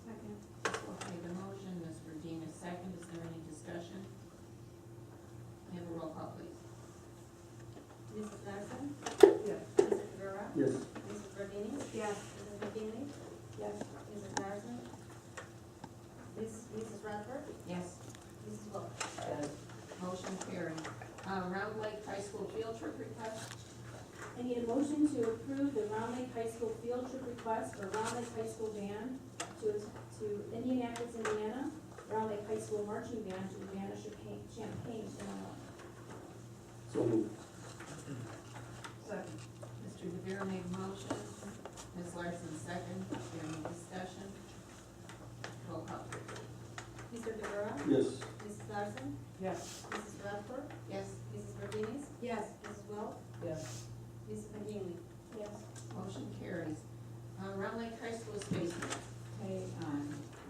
Second. Okay, the motion, Ms. Regina second, is there any discussion? Have a roll call, please. Mrs. Larson, Yes. Mr. Rivera, Yes. Mrs. Martinez, Yes. Mrs. McKinney, Yes. Mrs. Larson, Mrs. Radford, Yes. Mrs. Will. Motion carried. Round Lake High School field trip request. I need a motion to approve the Round Lake High School field trip request for Round Lake High School band to Indianapolis, Indiana, Round Lake High School marching band to Urbana, Champaign, Illinois. So moved. Second. Mr. DeVere made a motion, Ms. Larson second, is there any discussion? Roll call. Mr. Rivera, Yes. Mrs. Larson, Yes. Mrs. Radford, Yes. Mrs. Martinez, Yes. Mrs. Will, Yes. Mrs. McKinney. Yes. Motion carries. Round Lake High School space needs. Okay,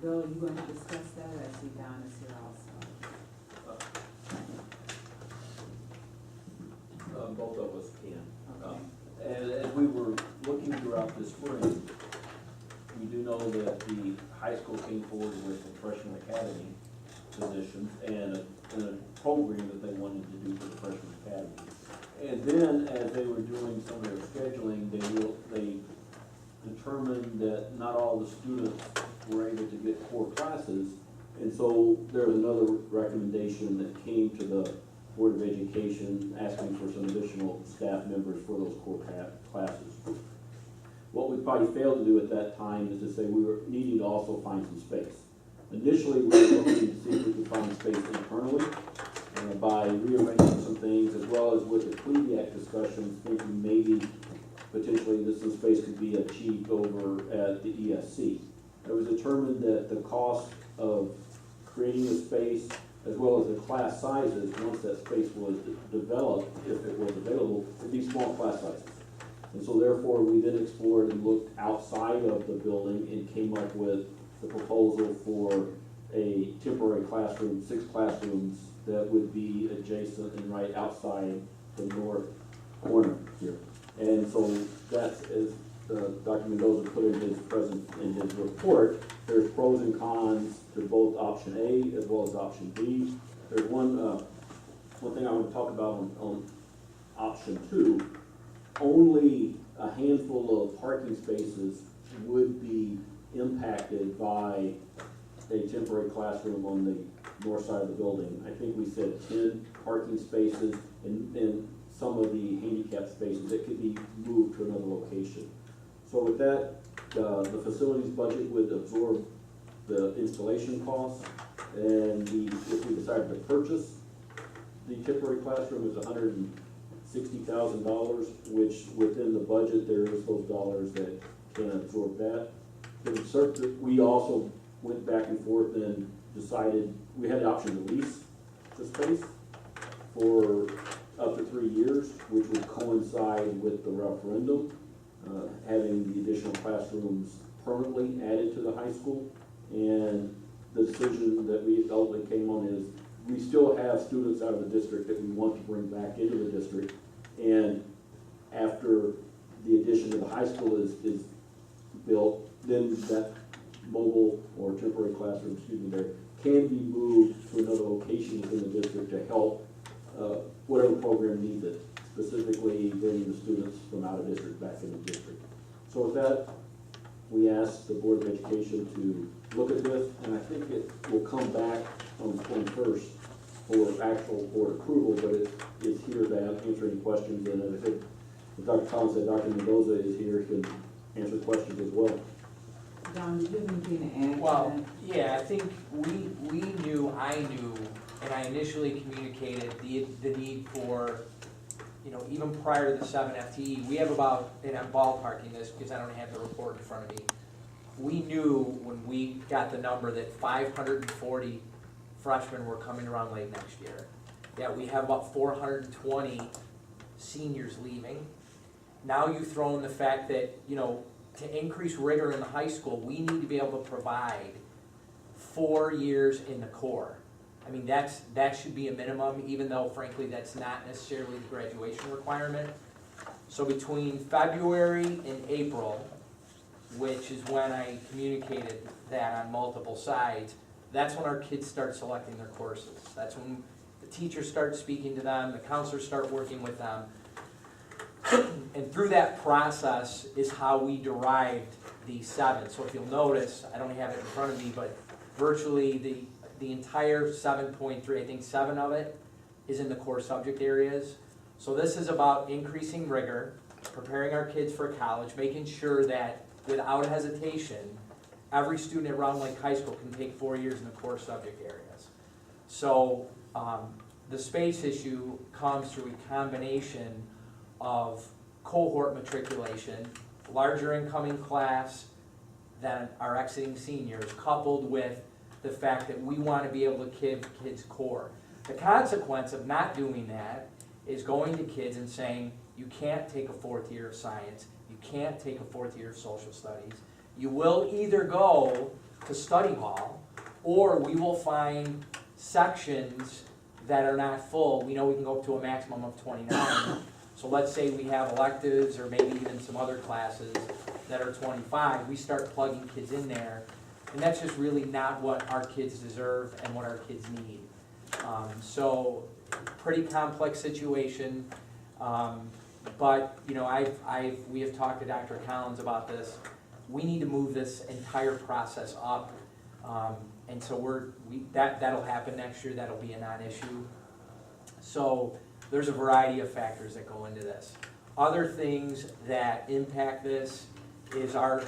Bill, you want to discuss that? I see Don is here also. Both of us can. Okay. And as we were looking throughout the spring, we do know that the high school came forward with the freshman academy positions and a program that they wanted to do for the freshman academy. And then, as they were doing some of their scheduling, they determined that not all the students were able to get core classes. And so there was another recommendation that came to the Board of Education asking for some additional staff members for those core classes. What we probably failed to do at that time is to say we were needing to also find some space. Initially, we were looking to see if we could find space internally by rearranging some things, as well as with the Cleviac discussions, thinking maybe potentially this some space could be achieved over at the ESC. It was determined that the cost of creating the space, as well as the class sizes, once that space was developed, if it was available, would be small class sizes. And so therefore, we then explored and looked outside of the building and came up with the proposal for a temporary classroom, 6 classrooms that would be adjacent and right outside the north corner here. And so that's, as Dr. Mendoza put in his report, there's pros and cons to both option A as well as option B. There's one thing I want to talk about on option 2. Only a handful of parking spaces would be impacted by a temporary classroom on the north side of the building. I think we said 10 parking spaces and some of the handicap spaces that could be moved to another location. So with that, the facilities budget would absorb the installation costs, and if we decided to purchase the temporary classroom, is $160,000, which within the budget there is those dollars that can absorb that. We also went back and forth and decided we had the option to lease the space for up to 3 years, which would coincide with the referendum, having the additional classrooms permanently added to the high school. And the decision that we ultimately came on is we still have students out of the district that we want to bring back into the district. And after the addition to the high school is built, then that mobile or temporary classroom, there, can be moved to another location within the district to help whatever program needs it, specifically bringing the students from out of district back in the district. So with that, we asked the Board of Education to look at this, and I think it will come back on the 21st for actual board approval, but it is here to answer any questions. And as I said, as Dr. Collins said, Dr. Mendoza is here, he can answer questions as well. Don, did you have anything to add? Well, yeah, I think I knew, and I initially communicated the need for, even prior to the 7 FTE, we have about, and I'm ballparking this because I don't have the report in front of me, we knew when we got the number that 540 freshmen were coming around late next year, that we have about 420 seniors leaving. Now you throw in the fact that, to increase rigor in the high school, we need to be able to provide 4 years in the core. I mean, that should be a minimum, even though frankly that's not necessarily the graduation requirement. So between February and April, which is when I communicated that on multiple sides, that's when our kids start selecting their courses. That's when the teachers start speaking to them, the counselors start working with them. And through that process is how we derived the 7. So if you'll notice, I don't have it in front of me, but virtually the entire 7.3, I think 7 of it is in the core subject areas. So this is about increasing rigor, preparing our kids for college, making sure that without hesitation, every student at Round Lake High School can take 4 years in the core subject areas. So the space issue comes through a combination of cohort matriculation, larger incoming class than our exiting seniors, coupled with the fact that we want to be able to give kids core. The consequence of not doing that is going to kids and saying, you can't take a 4th year of science, you can't take a 4th year of social studies. You will either go to study hall, or we will find sections that are not full. We know we can go up to a maximum of 29. So let's say we have electives or maybe even some other classes that are 25. We start plugging kids in there, and that's just really not what our kids deserve and what our kids need. So pretty complex situation, but we have talked to Dr. Collins about this. We need to move this entire process up, and so that'll happen next year. That'll be a non-issue. So there's a variety of factors that go into this. Other things that impact this is our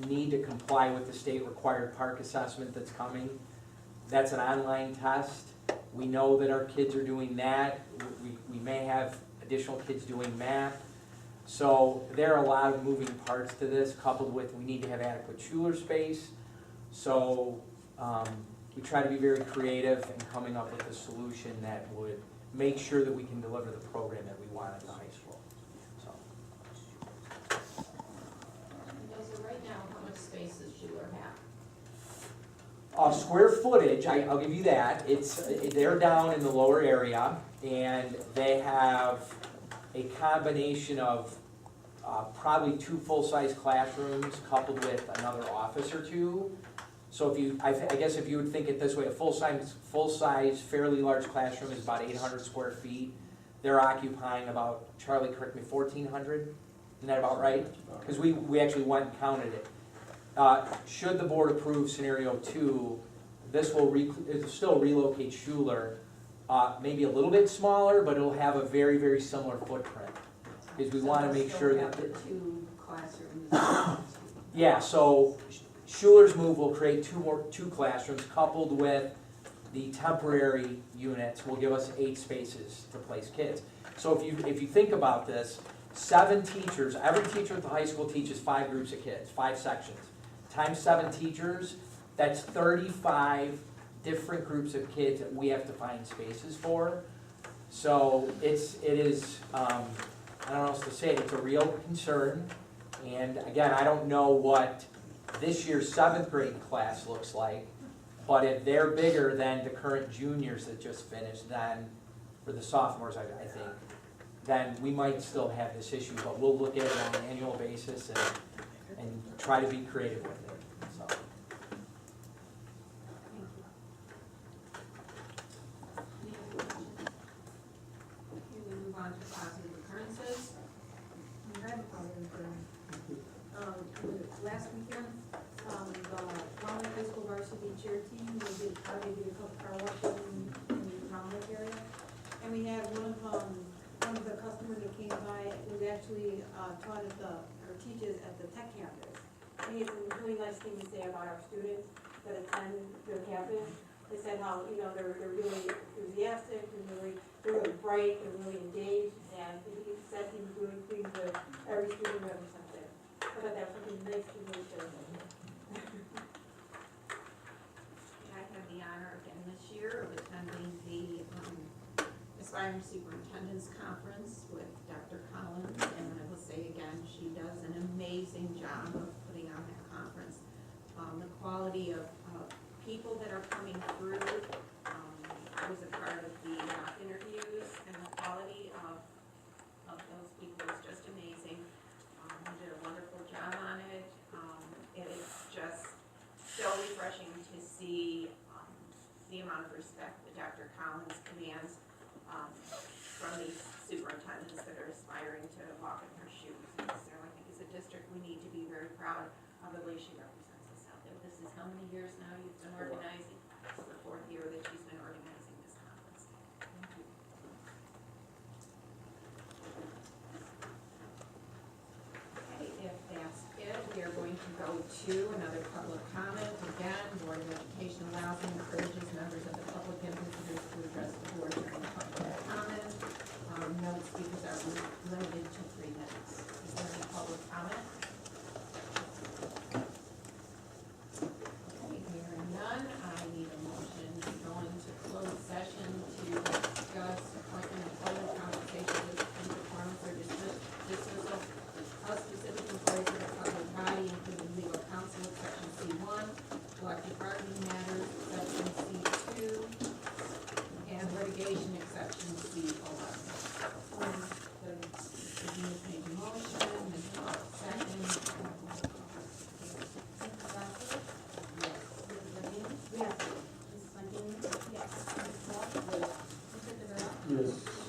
need to comply with the state required park assessment that's coming. That's an online test. We know that our kids are doing that. We may have additional kids doing math. So there are a lot of moving parts to this, coupled with we need to have adequate Schuler space. So we try to be very creative in coming up with a solution that would make sure that we can deliver the program that we want at the high school. So. So right now, how much space does Schuler have? Square footage, I'll give you that. They're down in the lower area, and they have a combination of probably 2 full-size classrooms coupled with another office or 2. So I guess if you would think it this way, a full-size, fairly large classroom is about 800 square feet. They're occupying about, Charlie, correct me, 1,400? Isn't that about right? Because we actually went and counted it. Should the board approve scenario 2, this will it'll still relocate Schuler, maybe a little bit smaller, but it'll have a very, very similar footprint. Because we want to make sure that the 2 classrooms. yeah, so Schuler's move will create 2 classrooms coupled with the temporary units will give us 8 spaces to place kids. So if you think about this, 7 teachers, every teacher at the high school teaches 5 groups of kids, 5 sections. Times 7 teachers, that's 35 different groups of kids that we have to find spaces for. So it is I don't know what else to say, it's a real concern. And again, I don't know what this year's 7th grade class looks like, but if they're bigger than the current juniors that just finished, then for the sophomores, I think, then we might still have this issue, but we'll look at it on an annual basis and try to be creative with it. So. Okay, we move on to positive occurrences. I have a positive occurrence. Last weekend, the Round High School varsity cheer team, they did a couple car washes in the Round area. And we had one of the customers that came by, was actually taught at or teaches at the tech campus. And he has some really nice things to say about our students that attend their campus. They said how, they're really enthusiastic, they're really bright, they're really engaged, and he said he was really pleased with every student who ever sent there. I thought that was something nice to really share. I had the honor again this year of attending the Aspiring Superintendent's Conference with Dr. Collins, and I will say again, she does an amazing job of putting on that conference. The quality of people that are coming through, I was a part of the interviews, and the quality of those people is just amazing. They did a wonderful job on it. It is just so refreshing to see the amount of respect that Dr. Collins commands from these superintendents that are aspiring to walk in her shoes. And so I think as a district, we need to be very proud of the way she represents us out there. This is how many years now you've been organizing? It's the 4th year that she's been organizing this conference. Thank you. Okay, if that's it, we are going to go to another public comment. Again, Board of Education allows and encourages members of the public and visitors to address the board during public comment. Note speakers are limited to 3 minutes. Is there any public comment? Okay, hearing none, I need a motion to go into closed session to discuss appointment, employment, compensation, discipline, performance, or dismissal of specific employees of the public body, including legal counsel, section C1, collective bargaining matters, section C2, and litigation, exception C11. Ms. made a motion, Ms. Clark second. Mrs. Glasser? Yes. Mrs. Levine? Yes. Mrs. Levine? Yes. Mrs. Clark? Yes. Mr. Rivera? Yes.